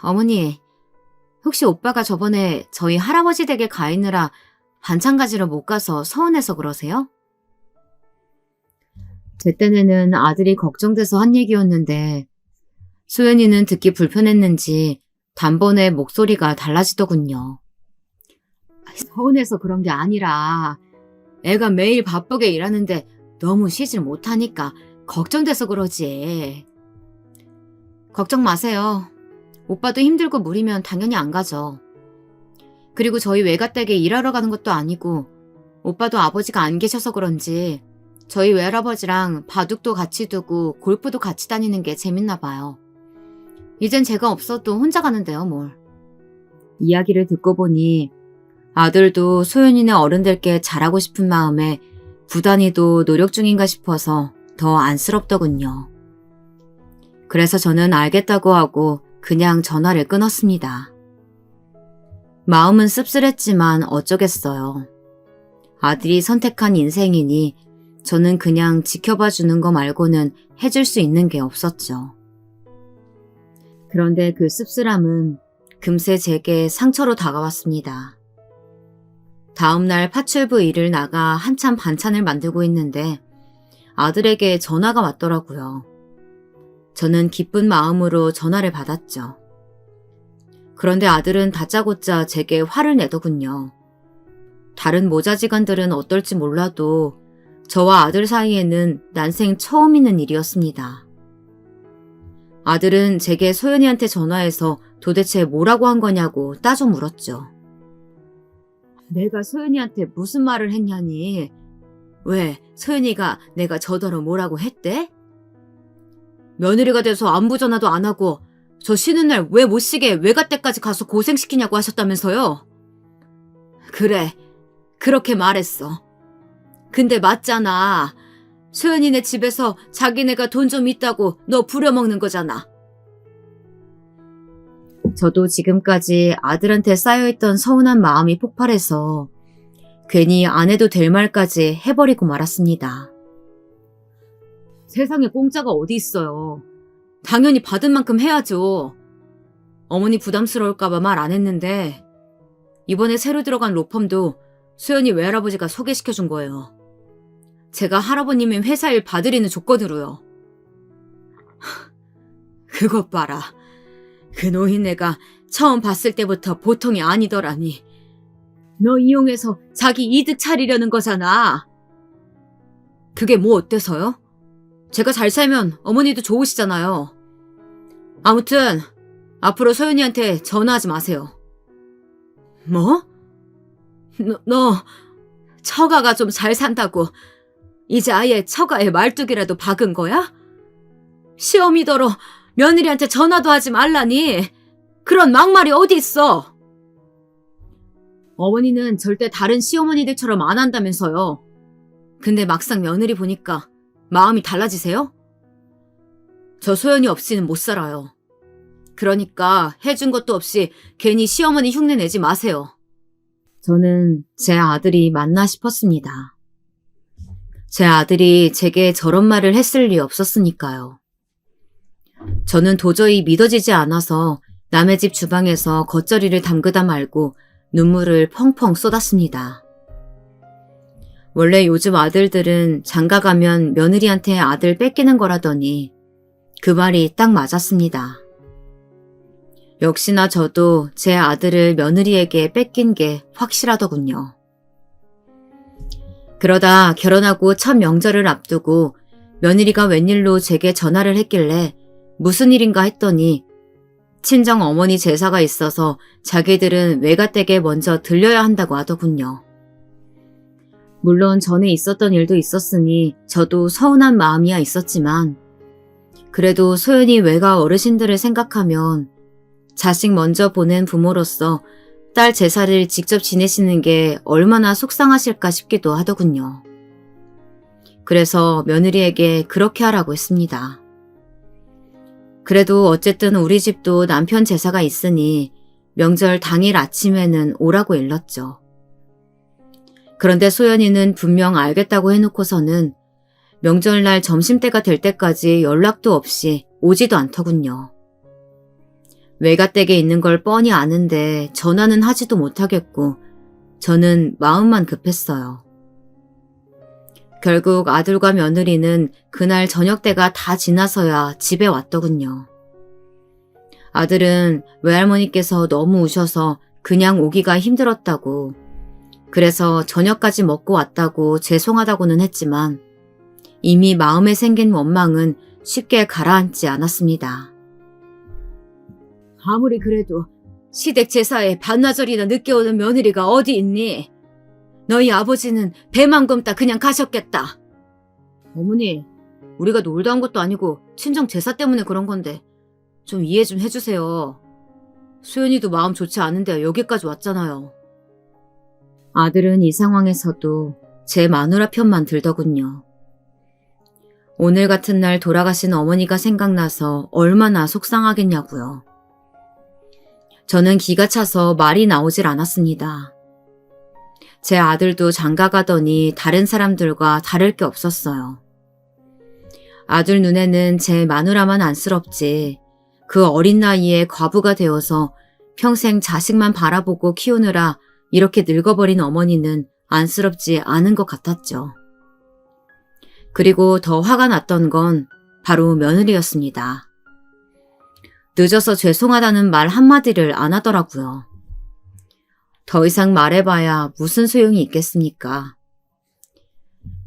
어머니, 혹시 오빠가 저번에 저희 할아버지 댁에 가 있느라 반찬 가지러 못 가서 서운해서 그러세요? 제 딴에는 아들이 걱정돼서 한 얘기였는데 소연이는 듣기 불편했는지 단번에 목소리가 달라지더군요. 서운해서 그런 게 아니라 애가 매일 바쁘게 일하는데 너무 쉬질 못하니까 걱정돼서 그러지. 걱정 마세요. 오빠도 힘들고 무리면 당연히 안 가죠. 그리고 저희 외가댁에 일하러 가는 것도 아니고 오빠도 아버지가 안 계셔서 그런지 저희 외할아버지랑 바둑도 같이 두고 골프도 같이 다니는 게 재밌나 봐요. 이젠 제가 없어도 혼자 가는데요, 뭘. 이야기를 듣고 보니 아들도 소연이네 어른들께 잘하고 싶은 마음에 부단히도 노력 중인가 싶어서 더 안쓰럽더군요. 그래서 저는 알겠다고 하고 그냥 전화를 끊었습니다. 마음은 씁쓸했지만 어쩌겠어요. 아들이 선택한 인생이니 저는 그냥 지켜봐 주는 거 말고는 해줄 수 있는 게 없었죠. 그런데 그 씁쓸함은 금세 제게 상처로 다가왔습니다. 다음날 파출부 일을 나가 한참 반찬을 만들고 있는데 아들에게 전화가 왔더라고요. 저는 기쁜 마음으로 전화를 받았죠. 그런데 아들은 다짜고짜 제게 화를 내더군요. 다른 모자지간들은 어떨지 몰라도 저와 아들 사이에는 난생 처음 있는 일이었습니다. 아들은 제게 소연이한테 전화해서 도대체 뭐라고 한 거냐고 따져 물었죠. 내가 소연이한테 무슨 말을 했냐니? 왜 소연이가 내가 저더러 뭐라고 했대? 며느리가 돼서 안부 전화도 안 하고 저 쉬는 날 왜 못 쉬게 외가댁까지 가서 고생시키냐고 하셨다면서요? 그래, 그렇게 말했어. 근데 맞잖아. 소연이네 집에서 자기네가 돈 좀 있다고 너 부려먹는 거잖아. 저도 지금까지 아들한테 쌓여있던 서운한 마음이 폭발해서 괜히 안 해도 될 말까지 해버리고 말았습니다. 세상에 공짜가 어디 있어요. 당연히 받은 만큼 해야죠. 어머니 부담스러울까봐 말 안 했는데 이번에 새로 들어간 로펌도 소연이 외할아버지가 소개시켜준 거예요. 제가 할아버님이 회사 일 봐드리는 조건으로요. 그것 봐라. 그 노인네가 처음 봤을 때부터 보통이 아니더라니. 너 이용해서 자기 이득 차리려는 거잖아. 그게 뭐 어때서요? 제가 잘 살면 어머니도 좋으시잖아요. 아무튼 앞으로 소연이한테 전화하지 마세요. 뭐? 너 처가가 좀 잘 산다고 이제 아예 처가에 말뚝이라도 박은 거야? 시어미더러 며느리한테 전화도 하지 말라니. 그런 막말이 어디 있어. 어머니는 절대 다른 시어머니들처럼 안 한다면서요. 근데 막상 며느리 보니까 마음이 달라지세요? 저 소연이 없이는 못 살아요. 그러니까 해준 것도 없이 괜히 시어머니 흉내 내지 마세요. 저는 제 아들이 맞나 싶었습니다. 제 아들이 제게 저런 말을 했을 리 없었으니까요. 저는 도저히 믿어지지 않아서 남의 집 주방에서 겉절이를 담그다 말고 눈물을 펑펑 쏟았습니다. 원래 요즘 아들들은 장가가면 며느리한테 아들 뺏기는 거라더니 그 말이 딱 맞았습니다. 역시나 저도 제 아들을 며느리에게 뺏긴 게 확실하더군요. 그러다 결혼하고 첫 명절을 앞두고 며느리가 웬일로 제게 전화를 했길래 무슨 일인가 했더니 친정 어머니 제사가 있어서 자기들은 외가댁에 먼저 들려야 한다고 하더군요. 물론 전에 있었던 일도 있었으니 저도 서운한 마음이야 있었지만 그래도 소연이 외가 어르신들을 생각하면 자식 먼저 보낸 부모로서 딸 제사를 직접 지내시는 게 얼마나 속상하실까 싶기도 하더군요. 그래서 며느리에게 그렇게 하라고 했습니다. 그래도 어쨌든 우리 집도 남편 제사가 있으니 명절 당일 아침에는 오라고 일렀죠. 그런데 소연이는 분명 알겠다고 해놓고서는 명절날 점심때가 될 때까지 연락도 없이 오지도 않더군요. 외가댁에 있는 걸 뻔히 아는데 전화는 하지도 못하겠고 저는 마음만 급했어요. 결국 아들과 며느리는 그날 저녁때가 다 지나서야 집에 왔더군요. 아들은 외할머니께서 너무 우셔서 그냥 오기가 힘들었다고, 그래서 저녁까지 먹고 왔다고 죄송하다고는 했지만 이미 마음에 생긴 원망은 쉽게 가라앉지 않았습니다. 아무리 그래도 시댁 제사에 반나절이나 늦게 오는 며느리가 어디 있니? 너희 아버지는 배만 굼다 그냥 가셨겠다. 어머니, 우리가 놀다 온 것도 아니고 친정 제사 때문에 그런 건데 좀 이해 좀 해주세요. 수연이도 마음 좋지 않은데 여기까지 왔잖아요. 아들은 이 상황에서도 제 마누라 편만 들더군요. 오늘 같은 날 돌아가신 어머니가 생각나서 얼마나 속상하겠냐고요. 저는 기가 차서 말이 나오질 않았습니다. 제 아들도 장가가더니 다른 사람들과 다를 게 없었어요. 아들 눈에는 제 마누라만 안쓰럽지 그 어린 나이에 과부가 되어서 평생 자식만 바라보고 키우느라 이렇게 늙어버린 어머니는 안쓰럽지 않은 것 같았죠. 그리고 더 화가 났던 건 바로 며느리였습니다. 늦어서 죄송하다는 말 한마디를 안 하더라고요. 더 이상 말해봐야 무슨 소용이 있겠습니까?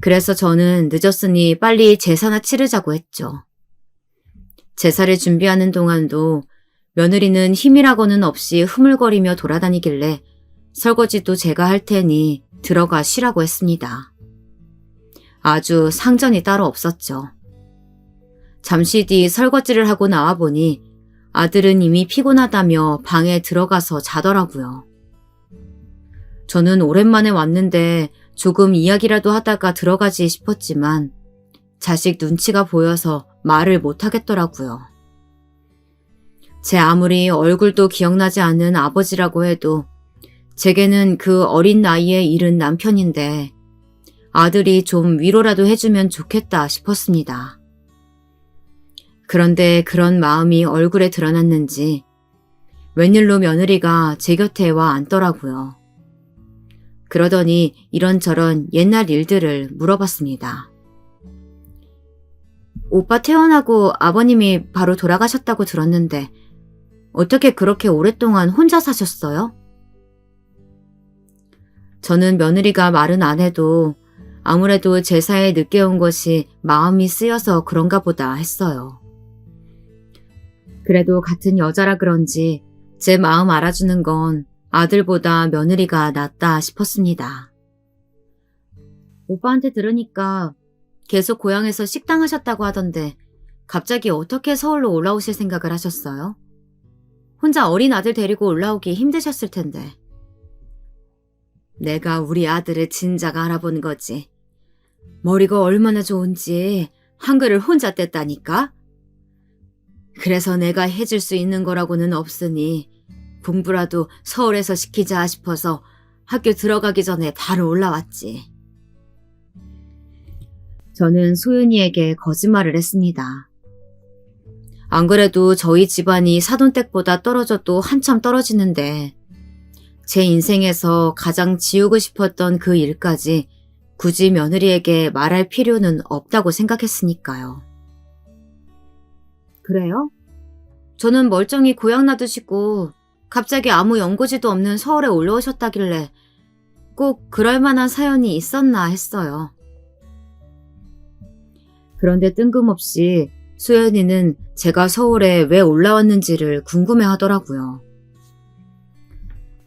그래서 저는 늦었으니 빨리 제사나 치르자고 했죠. 제사를 준비하는 동안도 며느리는 힘이라고는 없이 흐물거리며 돌아다니길래 설거지도 제가 할 테니 들어가 쉬라고 했습니다. 아주 상전이 따로 없었죠. 잠시 뒤 설거지를 하고 나와보니 아들은 이미 피곤하다며 방에 들어가서 자더라고요. 저는 오랜만에 왔는데 조금 이야기라도 하다가 들어가지 싶었지만 자식 눈치가 보여서 말을 못하겠더라고요. 제 아무리 얼굴도 기억나지 않는 아버지라고 해도 제게는 그 어린 나이에 잃은 남편인데 아들이 좀 위로라도 해주면 좋겠다 싶었습니다. 그런데 그런 마음이 얼굴에 드러났는지 웬일로 며느리가 제 곁에 와 앉더라고요. 그러더니 이런저런 옛날 일들을 물어봤습니다. 오빠 퇴원하고 아버님이 바로 돌아가셨다고 들었는데 어떻게 그렇게 오랫동안 혼자 사셨어요? 저는 며느리가 말은 안 해도 아무래도 제사에 늦게 온 것이 마음이 쓰여서 그런가 보다 했어요. 그래도 같은 여자라 그런지 제 마음 알아주는 건 아들보다 며느리가 낫다 싶었습니다. 오빠한테 들으니까 계속 고향에서 식당 하셨다고 하던데 갑자기 어떻게 서울로 올라오실 생각을 하셨어요? 혼자 어린 아들 데리고 올라오기 힘드셨을 텐데. 내가 우리 아들을 진작 알아본 거지. 머리가 얼마나 좋은지 한글을 혼자 뗐다니까? 그래서 내가 해줄 수 있는 거라고는 없으니 공부라도 서울에서 시키자 싶어서 학교 들어가기 전에 바로 올라왔지. 저는 소윤이에게 거짓말을 했습니다. 안 그래도 저희 집안이 사돈댁보다 떨어져도 한참 떨어지는데 제 인생에서 가장 지우고 싶었던 그 일까지 굳이 며느리에게 말할 필요는 없다고 생각했으니까요. 그래요? 저는 멀쩡히 고향 놔두시고 갑자기 아무 연고지도 없는 서울에 올라오셨다길래 꼭 그럴 만한 사연이 있었나 했어요. 그런데 뜬금없이 수연이는 제가 서울에 왜 올라왔는지를 궁금해하더라고요.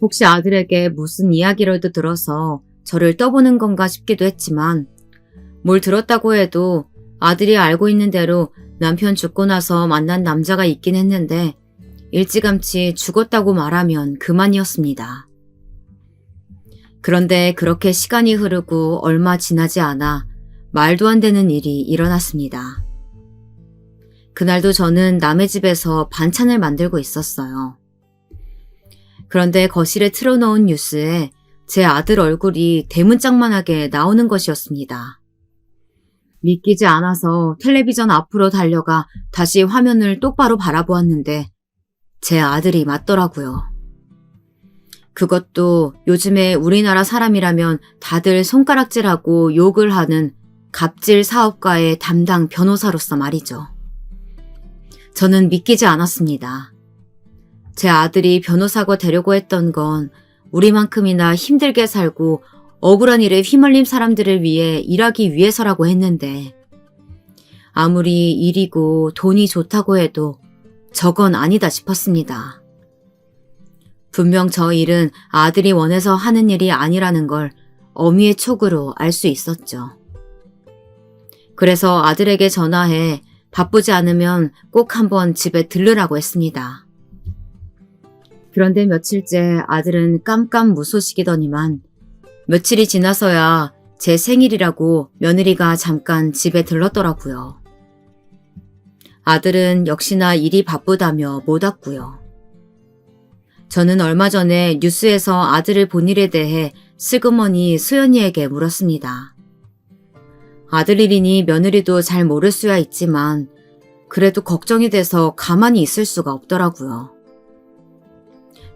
혹시 아들에게 무슨 이야기라도 들어서 저를 떠보는 건가 싶기도 했지만 뭘 들었다고 해도 아들이 알고 있는 대로 남편 죽고 나서 만난 남자가 있긴 했는데 일찌감치 죽었다고 말하면 그만이었습니다. 그런데 그렇게 시간이 흐르고 얼마 지나지 않아 말도 안 되는 일이 일어났습니다. 그날도 저는 남의 집에서 반찬을 만들고 있었어요. 그런데 거실에 틀어놓은 뉴스에 제 아들 얼굴이 대문짝만하게 나오는 것이었습니다. 믿기지 않아서 텔레비전 앞으로 달려가 다시 화면을 똑바로 바라보았는데 제 아들이 맞더라고요. 그것도 요즘에 우리나라 사람이라면 다들 손가락질하고 욕을 하는 갑질 사업가의 담당 변호사로서 말이죠. 저는 믿기지 않았습니다. 제 아들이 변호사가 되려고 했던 건 우리만큼이나 힘들게 살고 억울한 일에 휘말린 사람들을 위해 일하기 위해서라고 했는데 아무리 일이고 돈이 좋다고 해도 저건 아니다 싶었습니다. 분명 저 일은 아들이 원해서 하는 일이 아니라는 걸 어미의 촉으로 알 수 있었죠. 그래서 아들에게 전화해 바쁘지 않으면 꼭 한번 집에 들르라고 했습니다. 그런데 며칠째 아들은 깜깜무소식이더니만 며칠이 지나서야 제 생일이라고 며느리가 잠깐 집에 들렀더라고요. 아들은 역시나 일이 바쁘다며 못 왔고요. 저는 얼마 전에 뉴스에서 아들을 본 일에 대해 슬그머니 수연이에게 물었습니다. 아들 일이니 며느리도 잘 모를 수야 있지만 그래도 걱정이 돼서 가만히 있을 수가 없더라고요.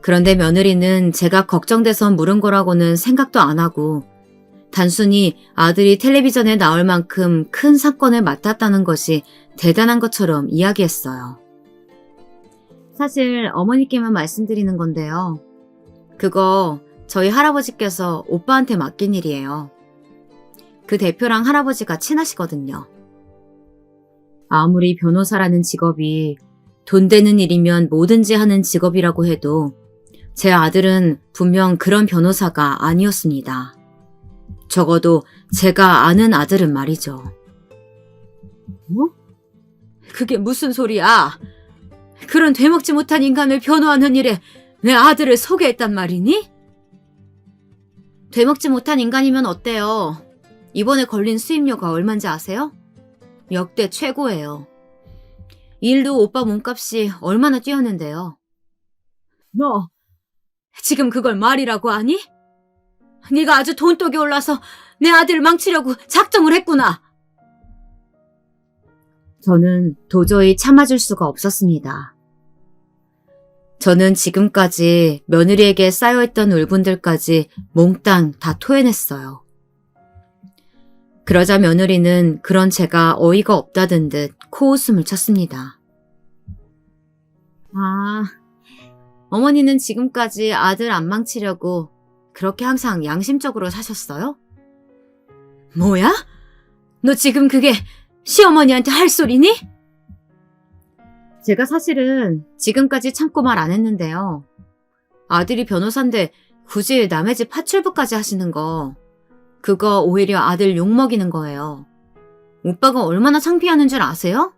그런데 며느리는 제가 걱정돼서 물은 거라고는 생각도 안 하고 단순히 아들이 텔레비전에 나올 만큼 큰 사건을 맡았다는 것이 대단한 것처럼 이야기했어요. 사실 어머니께만 말씀드리는 건데요. 그거 저희 할아버지께서 오빠한테 맡긴 일이에요. 그 대표랑 할아버지가 친하시거든요. 아무리 변호사라는 직업이 돈 되는 일이면 뭐든지 하는 직업이라고 해도 제 아들은 분명 그런 변호사가 아니었습니다. 적어도 제가 아는 아들은 말이죠. 뭐? 그게 무슨 소리야? 그런 되먹지 못한 인간을 변호하는 일에 내 아들을 소개했단 말이니? 되먹지 못한 인간이면 어때요? 이번에 걸린 수임료가 얼만지 아세요? 역대 최고예요. 일도 오빠 몸값이 얼마나 뛰었는데요. 너 지금 그걸 말이라고 하니? 네가 아주 돈독이 올라서 내 아들을 망치려고 작정을 했구나. 저는 도저히 참아줄 수가 없었습니다. 저는 지금까지 며느리에게 쌓여있던 울분들까지 몽땅 다 토해냈어요. 그러자 며느리는 그런 제가 어이가 없다던 듯 코웃음을 쳤습니다. 아, 어머니는 지금까지 아들 안 망치려고 그렇게 항상 양심적으로 사셨어요? 뭐야? 너 지금 그게 시어머니한테 할 소리니? 제가 사실은 지금까지 참고 말 안 했는데요. 아들이 변호사인데 굳이 남의 집 파출부까지 하시는 거, 그거 오히려 아들 욕먹이는 거예요. 오빠가 얼마나 창피하는 줄 아세요?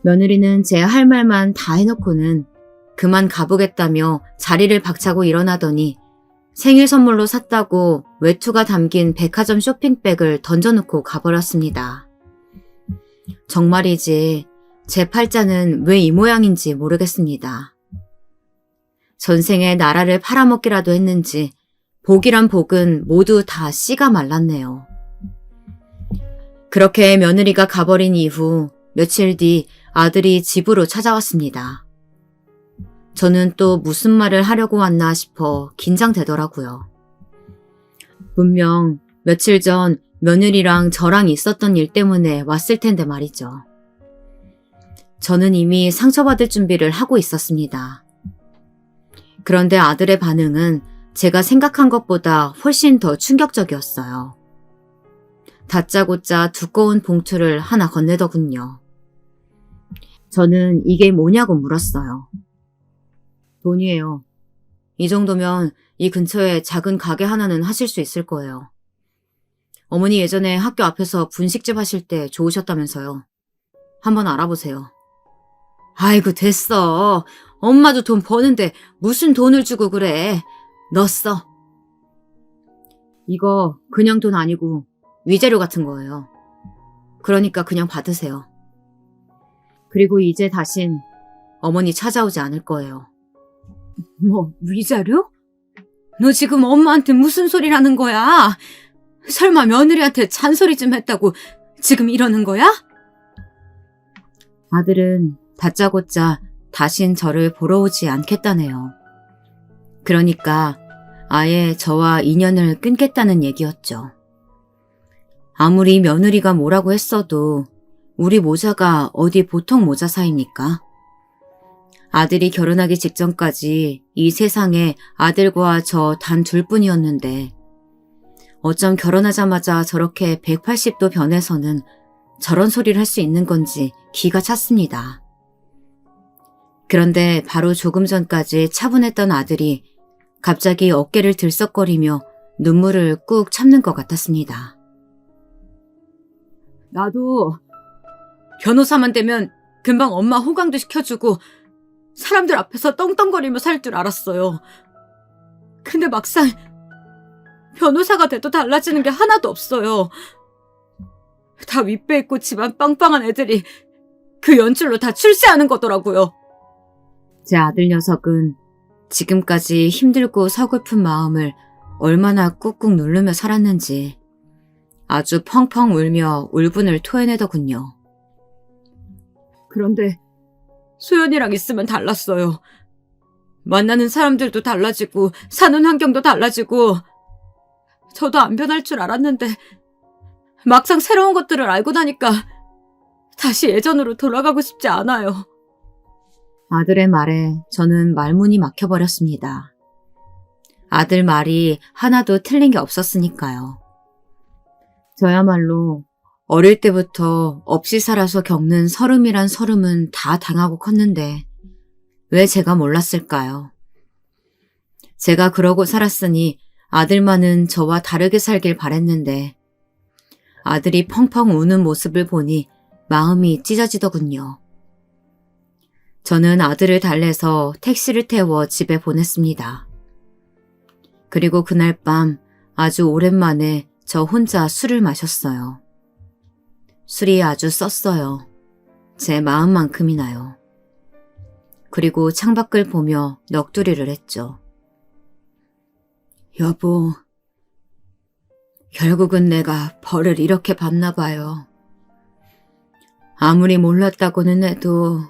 며느리는 제 할 말만 다 해놓고는 그만 가보겠다며 자리를 박차고 일어나더니 생일 선물로 샀다고 외투가 담긴 백화점 쇼핑백을 던져놓고 가버렸습니다. 정말이지 제 팔자는 왜 이 모양인지 모르겠습니다. 전생에 나라를 팔아먹기라도 했는지 복이란 복은 모두 다 씨가 말랐네요. 그렇게 며느리가 가버린 이후 며칠 뒤 아들이 집으로 찾아왔습니다. 저는 또 무슨 말을 하려고 왔나 싶어 긴장되더라고요. 분명 며칠 전 며느리랑 저랑 있었던 일 때문에 왔을 텐데 말이죠. 저는 이미 상처받을 준비를 하고 있었습니다. 그런데 아들의 반응은 제가 생각한 것보다 훨씬 더 충격적이었어요. 다짜고짜 두꺼운 봉투를 하나 건네더군요. 저는 이게 뭐냐고 물었어요. 돈이에요. 이 정도면 이 근처에 작은 가게 하나는 하실 수 있을 거예요. 어머니 예전에 학교 앞에서 분식집 하실 때 좋으셨다면서요. 한번 알아보세요. 아이고 됐어. 엄마도 돈 버는데 무슨 돈을 주고 그래. 너 써. 이거 그냥 돈 아니고 위자료 같은 거예요. 그러니까 그냥 받으세요. 그리고 이제 다신 어머니 찾아오지 않을 거예요. 뭐 위자료? 너 지금 엄마한테 무슨 소리라는 거야? 설마 며느리한테 잔소리 좀 했다고 지금 이러는 거야? 아들은 다짜고짜 다신 저를 보러 오지 않겠다네요. 그러니까 아예 저와 인연을 끊겠다는 얘기였죠. 아무리 며느리가 뭐라고 했어도 우리 모자가 어디 보통 모자 사이입니까? 아들이 결혼하기 직전까지 이 세상에 아들과 저 단 둘뿐이었는데 어쩜 결혼하자마자 저렇게 180도 변해서는 저런 소리를 할 수 있는 건지 기가 찼습니다. 그런데 바로 조금 전까지 차분했던 아들이 갑자기 어깨를 들썩거리며 눈물을 꾹 참는 것 같았습니다. 나도 변호사만 되면 금방 엄마 호강도 시켜주고 사람들 앞에서 떵떵거리며 살 줄 알았어요. 근데 막상 변호사가 돼도 달라지는 게 하나도 없어요. 다 윗배 있고 집안 빵빵한 애들이 그 연출로 다 출세하는 거더라고요. 제 아들 녀석은 지금까지 힘들고 서글픈 마음을 얼마나 꾹꾹 누르며 살았는지 아주 펑펑 울며 울분을 토해내더군요. 그런데 소연이랑 있으면 달랐어요. 만나는 사람들도 달라지고 사는 환경도 달라지고 저도 안 변할 줄 알았는데 막상 새로운 것들을 알고 나니까 다시 예전으로 돌아가고 싶지 않아요. 아들의 말에 저는 말문이 막혀버렸습니다. 아들 말이 하나도 틀린 게 없었으니까요. 저야말로 어릴 때부터 없이 살아서 겪는 서름이란 서름은 다 당하고 컸는데 왜 제가 몰랐을까요? 제가 그러고 살았으니 아들만은 저와 다르게 살길 바랬는데 아들이 펑펑 우는 모습을 보니 마음이 찢어지더군요. 저는 아들을 달래서 택시를 태워 집에 보냈습니다. 그리고 그날 밤 아주 오랜만에 저 혼자 술을 마셨어요. 술이 아주 썼어요. 제 마음만큼이나요. 그리고 창밖을 보며 넋두리를 했죠. 여보, 결국은 내가 벌을 이렇게 받나 봐요. 아무리 몰랐다고는 해도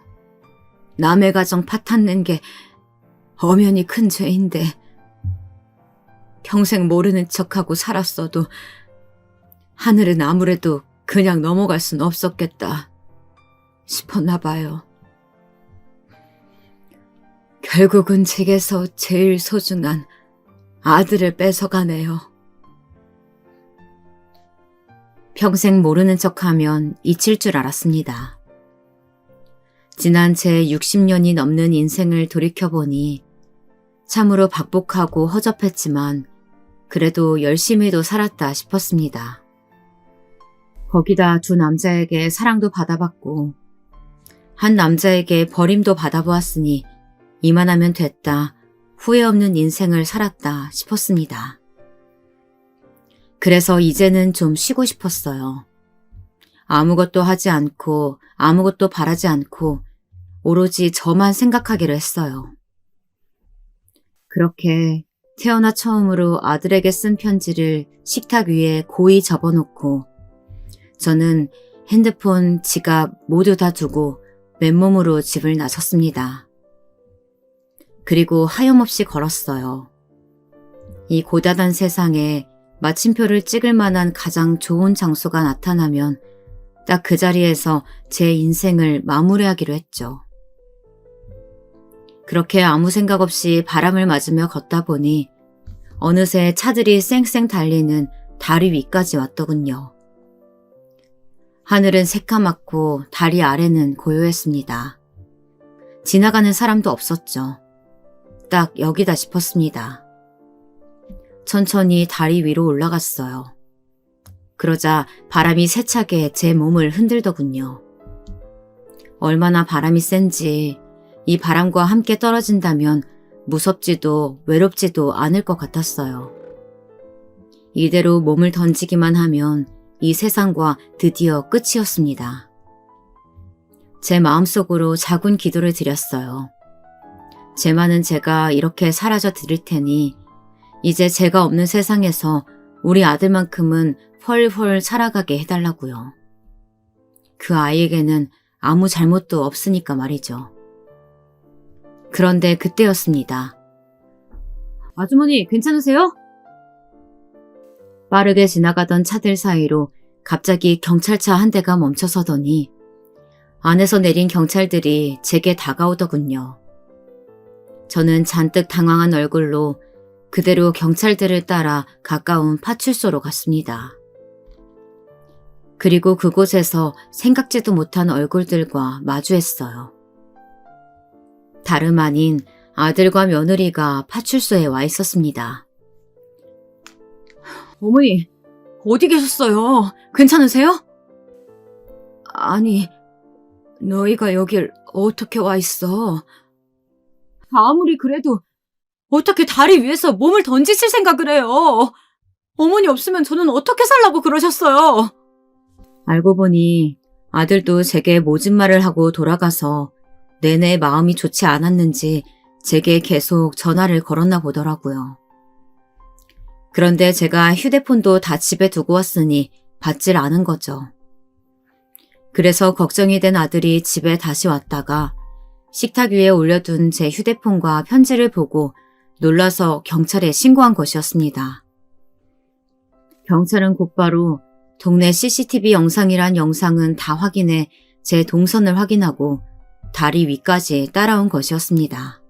남의 가정 파탄낸 게 엄연히 큰 죄인데 평생 모르는 척하고 살았어도 하늘은 아무래도 그냥 넘어갈 순 없었겠다 싶었나 봐요. 결국은 제게서 제일 소중한 아들을 뺏어가네요. 평생 모르는 척하면 잊힐 줄 알았습니다. 지난 제 60년이 넘는 인생을 돌이켜보니 참으로 박복하고 허접했지만 그래도 열심히도 살았다 싶었습니다. 거기다 두 남자에게 사랑도 받아봤고 한 남자에게 버림도 받아보았으니 이만하면 됐다, 후회 없는 인생을 살았다 싶었습니다. 그래서 이제는 좀 쉬고 싶었어요. 아무것도 하지 않고 아무것도 바라지 않고 오로지 저만 생각하기로 했어요. 그렇게 태어나 처음으로 아들에게 쓴 편지를 식탁 위에 고이 접어놓고 저는 핸드폰, 지갑 모두 다 두고 맨몸으로 집을 나섰습니다. 그리고 하염없이 걸었어요. 이 고다단 세상에 마침표를 찍을 만한 가장 좋은 장소가 나타나면 딱 그 자리에서 제 인생을 마무리하기로 했죠. 그렇게 아무 생각 없이 바람을 맞으며 걷다 보니 어느새 차들이 쌩쌩 달리는 다리 위까지 왔더군요. 하늘은 새까맣고 다리 아래는 고요했습니다. 지나가는 사람도 없었죠. 딱 여기다 싶었습니다. 천천히 다리 위로 올라갔어요. 그러자 바람이 세차게 제 몸을 흔들더군요. 얼마나 바람이 센지 이 바람과 함께 떨어진다면 무섭지도 외롭지도 않을 것 같았어요. 이대로 몸을 던지기만 하면 이 세상과 드디어 끝이었습니다. 제 마음속으로 작은 기도를 드렸어요. 제 많은 제가 이렇게 사라져 드릴 테니 이제 제가 없는 세상에서 우리 아들만큼은 펄펄 살아가게 해달라고요. 그 아이에게는 아무 잘못도 없으니까 말이죠. 그런데 그때였습니다. 아주머니 괜찮으세요? 빠르게 지나가던 차들 사이로 갑자기 경찰차 한 대가 멈춰서더니 안에서 내린 경찰들이 제게 다가오더군요. 저는 잔뜩 당황한 얼굴로 그대로 경찰들을 따라 가까운 파출소로 갔습니다. 그리고 그곳에서 생각지도 못한 얼굴들과 마주했어요. 다름 아닌 아들과 며느리가 파출소에 와 있었습니다. 어머니, 어디 계셨어요? 괜찮으세요? 아니, 너희가 여길 어떻게 와 있어? 아무리 그래도 어떻게 다리 위에서 몸을 던지실 생각을 해요? 어머니 없으면 저는 어떻게 살라고 그러셨어요? 알고 보니 아들도 제게 모진 말을 하고 돌아가서 내내 마음이 좋지 않았는지 제게 계속 전화를 걸었나 보더라고요. 그런데 제가 휴대폰도 다 집에 두고 왔으니 받질 않은 거죠. 그래서 걱정이 된 아들이 집에 다시 왔다가 식탁 위에 올려둔 제 휴대폰과 편지를 보고 놀라서 경찰에 신고한 것이었습니다. 경찰은 곧바로 동네 CCTV 영상이란 영상은 다 확인해 제 동선을 확인하고 다리 위까지 따라온 것이었습니다.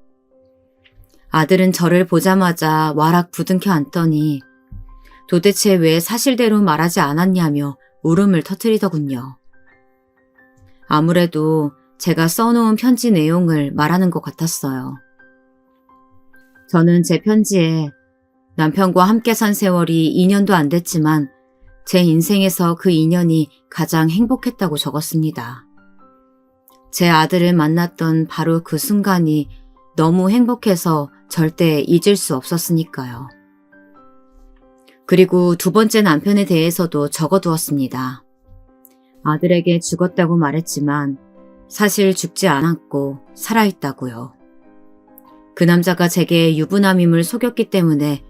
아들은 저를 보자마자 와락 부둥켜 앉더니 도대체 왜 사실대로 말하지 않았냐며 울음을 터뜨리더군요. 아무래도 제가 써놓은 편지 내용을 말하는 것 같았어요. 저는 제 편지에 남편과 함께 산 세월이 2년도 안 됐지만 제 인생에서 그 2년이 가장 행복했다고 적었습니다. 제 아들을 만났던 바로 그 순간이 너무 행복해서 절대 잊을 수 없었으니까요. 그리고 두 번째 남편에 대해서도 적어두었습니다. 아들에게 죽었다고 말했지만 사실 죽지 않았고 살아있다고요. 그 남자가 제게 유부남임을 속였기 때문에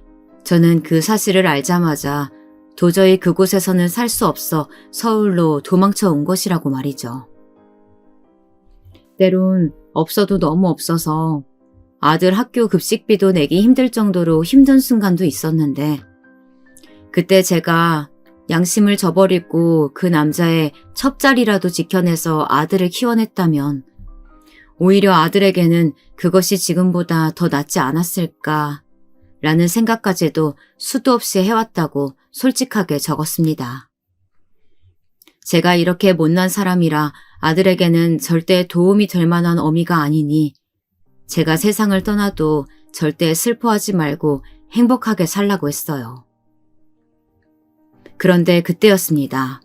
저는 그 사실을 알자마자 도저히 그곳에서는 살 수 없어 서울로 도망쳐 온 것이라고 말이죠. 때론 없어도 너무 없어서 아들 학교 급식비도 내기 힘들 정도로 힘든 순간도 있었는데 그때 제가 양심을 저버리고 그 남자의 첩자리라도 지켜내서 아들을 키워냈다면 오히려 아들에게는 그것이 지금보다 더 낫지 않았을까 라는 생각까지도 수도 없이 해왔다고 솔직하게 적었습니다. 제가 이렇게 못난 사람이라 아들에게는 절대 도움이 될 만한 어미가 아니니 제가 세상을 떠나도 절대 슬퍼하지 말고 행복하게 살라고 했어요. 그런데 그때였습니다.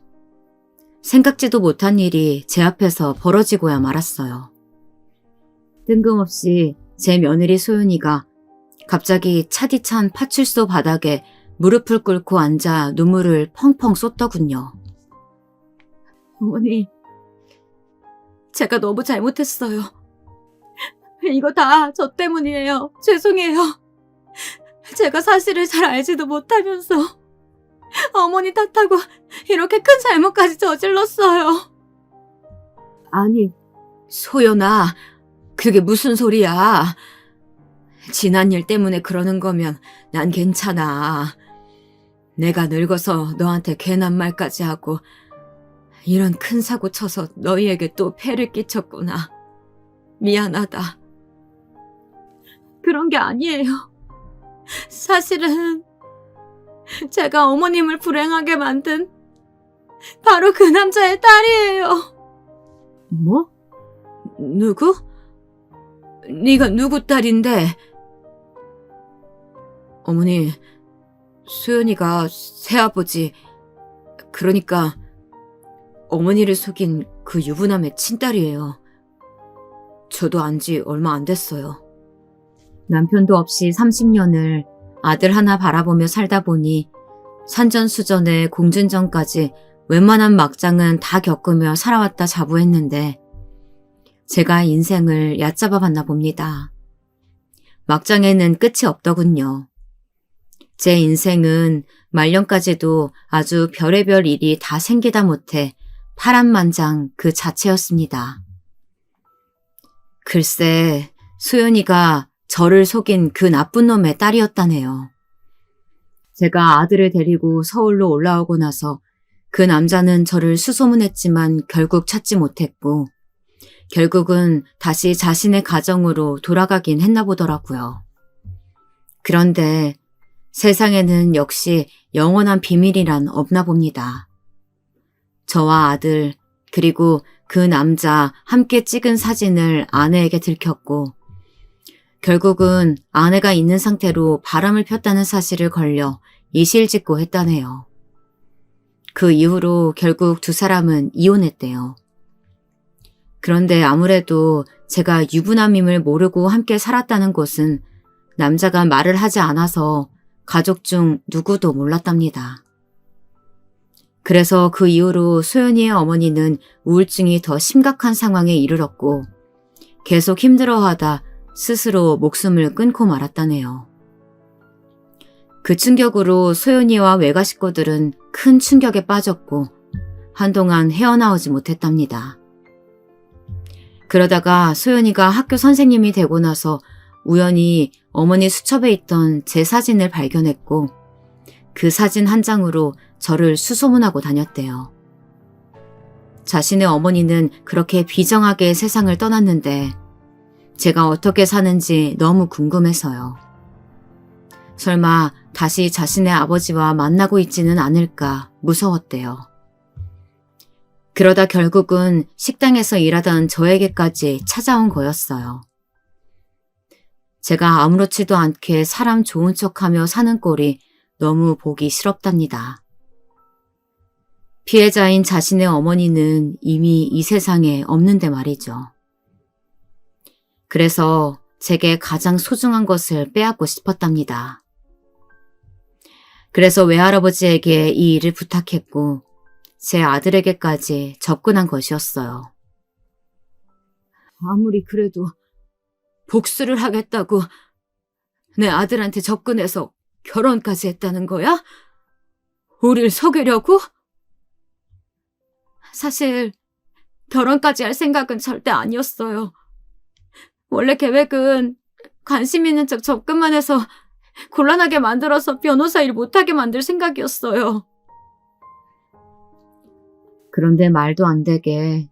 생각지도 못한 일이 제 앞에서 벌어지고야 말았어요. 뜬금없이 제 며느리 소윤이가 갑자기 차디찬 파출소 바닥에 무릎을 꿇고 앉아 눈물을 펑펑 쏟더군요. 어머니, 제가 너무 잘못했어요. 이거 다 저 때문이에요. 죄송해요. 제가 사실을 잘 알지도 못하면서 어머니 탓하고 이렇게 큰 잘못까지 저질렀어요. 아니, 소연아, 그게 무슨 소리야. 지난 일 때문에 그러는 거면 난 괜찮아. 내가 늙어서 너한테 괜한 말까지 하고 이런 큰 사고 쳐서 너희에게 또 폐를 끼쳤구나. 미안하다. 그런 게 아니에요. 사실은 제가 어머님을 불행하게 만든 바로 그 남자의 딸이에요. 뭐? 누구? 네가 누구 딸인데? 어머니, 수연이가 새아버지, 그러니까 어머니를 속인 그 유부남의 친딸이에요. 저도 안 지 얼마 안 됐어요. 남편도 없이 30년을 아들 하나 바라보며 살다 보니 산전수전에 공준전까지 웬만한 막장은 다 겪으며 살아왔다 자부했는데 제가 인생을 얕잡아 봤나 봅니다. 막장에는 끝이 없더군요. 제 인생은 말년까지도 아주 별의별 일이 다 생기다 못해 파란만장 그 자체였습니다. 글쎄, 수연이가 저를 속인 그 나쁜 놈의 딸이었다네요. 제가 아들을 데리고 서울로 올라오고 나서 그 남자는 저를 수소문했지만 결국 찾지 못했고 결국은 다시 자신의 가정으로 돌아가긴 했나 보더라고요. 그런데 세상에는 역시 영원한 비밀이란 없나 봅니다. 저와 아들 그리고 그 남자 함께 찍은 사진을 아내에게 들켰고 결국은 아내가 있는 상태로 바람을 폈다는 사실을 걸려 이실직고 했다네요. 그 이후로 결국 두 사람은 이혼했대요. 그런데 아무래도 제가 유부남임을 모르고 함께 살았다는 것은 남자가 말을 하지 않아서 가족 중 누구도 몰랐답니다. 그래서 그 이후로 소연이의 어머니는 우울증이 더 심각한 상황에 이르렀고 계속 힘들어하다 스스로 목숨을 끊고 말았다네요. 그 충격으로 소연이와 외가 식구들은 큰 충격에 빠졌고 한동안 헤어나오지 못했답니다. 그러다가 소연이가 학교 선생님이 되고 나서 우연히 어머니 수첩에 있던 제 사진을 발견했고 그 사진 한 장으로 저를 수소문하고 다녔대요. 자신의 어머니는 그렇게 비정하게 세상을 떠났는데 제가 어떻게 사는지 너무 궁금해서요. 설마 다시 자신의 아버지와 만나고 있지는 않을까 무서웠대요. 그러다 결국은 식당에서 일하던 저에게까지 찾아온 거였어요. 제가 아무렇지도 않게 사람 좋은 척하며 사는 꼴이 너무 보기 싫었답니다. 피해자인 자신의 어머니는 이미 이 세상에 없는데 말이죠. 그래서 제게 가장 소중한 것을 빼앗고 싶었답니다. 그래서 외할아버지에게 이 일을 부탁했고 제 아들에게까지 접근한 것이었어요. 아무리 그래도 복수를 하겠다고 내 아들한테 접근해서 결혼까지 했다는 거야? 우릴 속이려고? 사실 결혼까지 할 생각은 절대 아니었어요. 원래 계획은 관심 있는 척 접근만 해서 곤란하게 만들어서 변호사 일 못하게 만들 생각이었어요. 그런데 말도 안 되게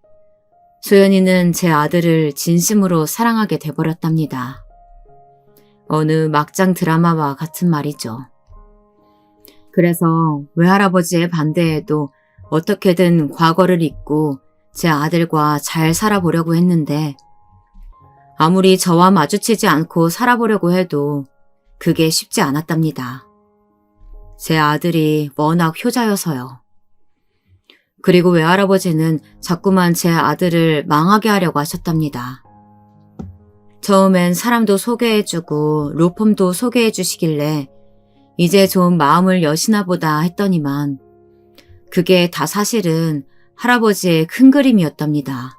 소연이는 제 아들을 진심으로 사랑하게 돼버렸답니다. 어느 막장 드라마와 같은 말이죠. 그래서 외할아버지의 반대에도 어떻게든 과거를 잊고 제 아들과 잘 살아보려고 했는데 아무리 저와 마주치지 않고 살아보려고 해도 그게 쉽지 않았답니다. 제 아들이 워낙 효자여서요. 그리고 외할아버지는 자꾸만 제 아들을 망하게 하려고 하셨답니다. 처음엔 사람도 소개해주고 로펌도 소개해주시길래 이제 좀 마음을 여시나 보다 했더니만 그게 다 사실은 할아버지의 큰 그림이었답니다.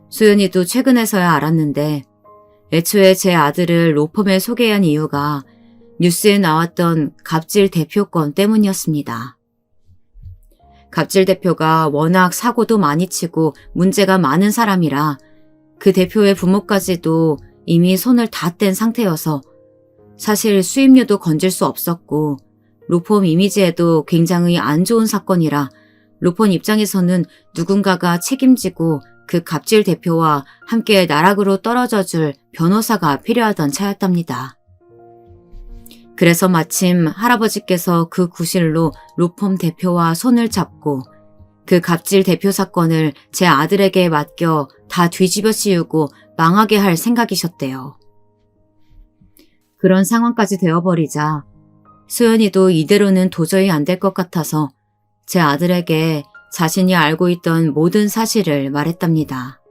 수연이도 최근에서야 알았는데 애초에 제 아들을 로펌에 소개한 이유가 뉴스에 나왔던 갑질 대표 건 때문이었습니다. 갑질 대표가 워낙 사고도 많이 치고 문제가 많은 사람이라 그 대표의 부모까지도 이미 손을 다 뗀 상태여서 사실 수임료도 건질 수 없었고 로펌 이미지에도 굉장히 안 좋은 사건이라 로펌 입장에서는 누군가가 책임지고 그 갑질 대표와 함께 나락으로 떨어져 줄 변호사가 필요하던 차였답니다. 그래서 마침 할아버지께서 그 구실로 로펌 대표와 손을 잡고 그 갑질 대표 사건을 제 아들에게 맡겨 다 뒤집어 씌우고 망하게 할 생각이셨대요. 그런 상황까지 되어버리자 수연이도 이대로는 도저히 안 될 것 같아서 제 아들에게 자신이 알고 있던 모든 사실을 말했답니다.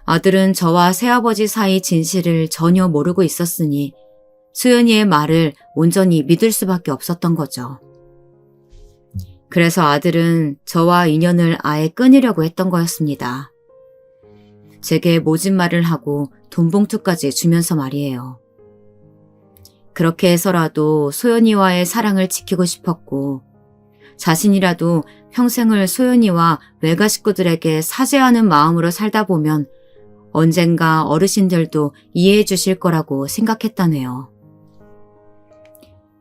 아들은 저와 새아버지 사이 진실을 전혀 모르고 있었으니 수연이의 말을 온전히 믿을 수밖에 없었던 거죠. 그래서 아들은 저와 인연을 아예 끊으려고 했던 거였습니다. 제게 모진 말을 하고 돈봉투까지 주면서 말이에요. 그렇게 해서라도 소연이와의 사랑을 지키고 싶었고 자신이라도 평생을 소연이와 외가 식구들에게 사죄하는 마음으로 살다 보면 언젠가 어르신들도 이해해 주실 거라고 생각했다네요.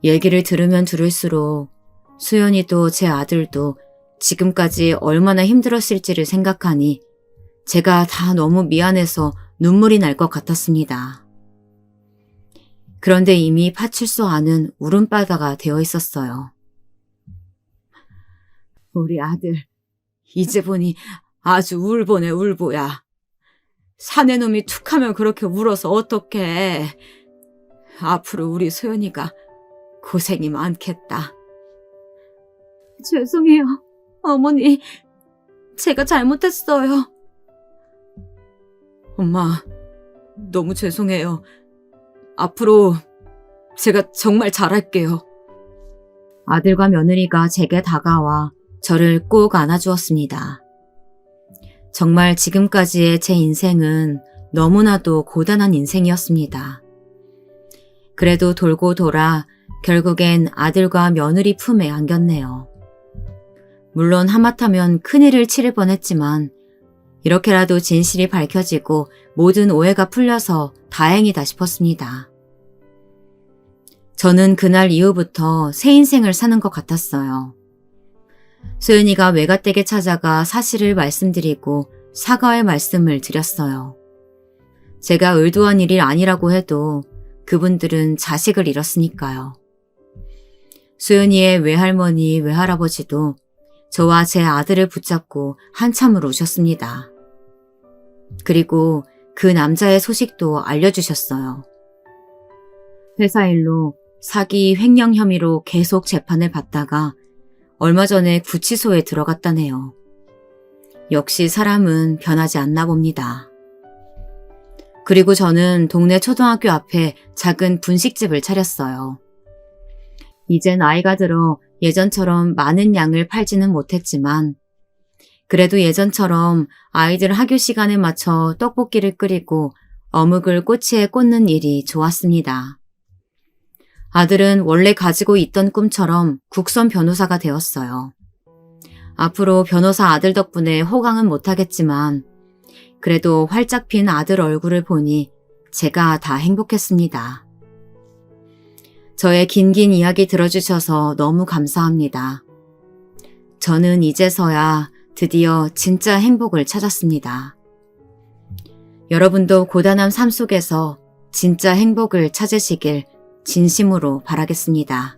얘기를 들으면 들을수록 수연이도 제 아들도 지금까지 얼마나 힘들었을지를 생각하니 제가 다 너무 미안해서 눈물이 날 것 같았습니다. 그런데 이미 파출소 안은 울음바다가 되어 있었어요. 우리 아들, 이제 보니 아주 울보네 울보야. 사내 놈이 툭하면 그렇게 울어서 어떡해. 앞으로 우리 소연이가 고생이 많겠다. 죄송해요, 어머니. 제가 잘못했어요. 엄마, 너무 죄송해요. 앞으로 제가 정말 잘할게요. 아들과 며느리가 제게 다가와 저를 꼭 안아주었습니다. 정말 지금까지의 제 인생은 너무나도 고단한 인생이었습니다. 그래도 돌고 돌아 결국엔 아들과 며느리 품에 안겼네요. 물론 하마터면 큰일을 치를 뻔했지만 이렇게라도 진실이 밝혀지고 모든 오해가 풀려서 다행이다 싶었습니다. 저는 그날 이후부터 새 인생을 사는 것 같았어요. 소연이가 외가댁에 찾아가 사실을 말씀드리고 사과의 말씀을 드렸어요. 제가 의도한 일이 아니라고 해도 그분들은 자식을 잃었으니까요. 소연이의 외할머니, 외할아버지도 저와 제 아들을 붙잡고 한참을 우셨습니다. 그리고 그 남자의 소식도 알려주셨어요. 회사 일로 사기 횡령 혐의로 계속 재판을 받다가 얼마 전에 구치소에 들어갔다네요. 역시 사람은 변하지 않나 봅니다. 그리고 저는 동네 초등학교 앞에 작은 분식집을 차렸어요. 이제 나이가 들어 예전처럼 많은 양을 팔지는 못했지만 그래도 예전처럼 아이들 학교 시간에 맞춰 떡볶이를 끓이고 어묵을 꼬치에 꽂는 일이 좋았습니다. 아들은 원래 가지고 있던 꿈처럼 국선 변호사가 되었어요. 앞으로 변호사 아들 덕분에 호강은 못하겠지만 그래도 활짝 핀 아들 얼굴을 보니 제가 다 행복했습니다. 저의 긴긴 이야기 들어주셔서 너무 감사합니다. 저는 이제서야 드디어 진짜 행복을 찾았습니다. 여러분도 고단한 삶 속에서 진짜 행복을 찾으시길 진심으로 바라겠습니다.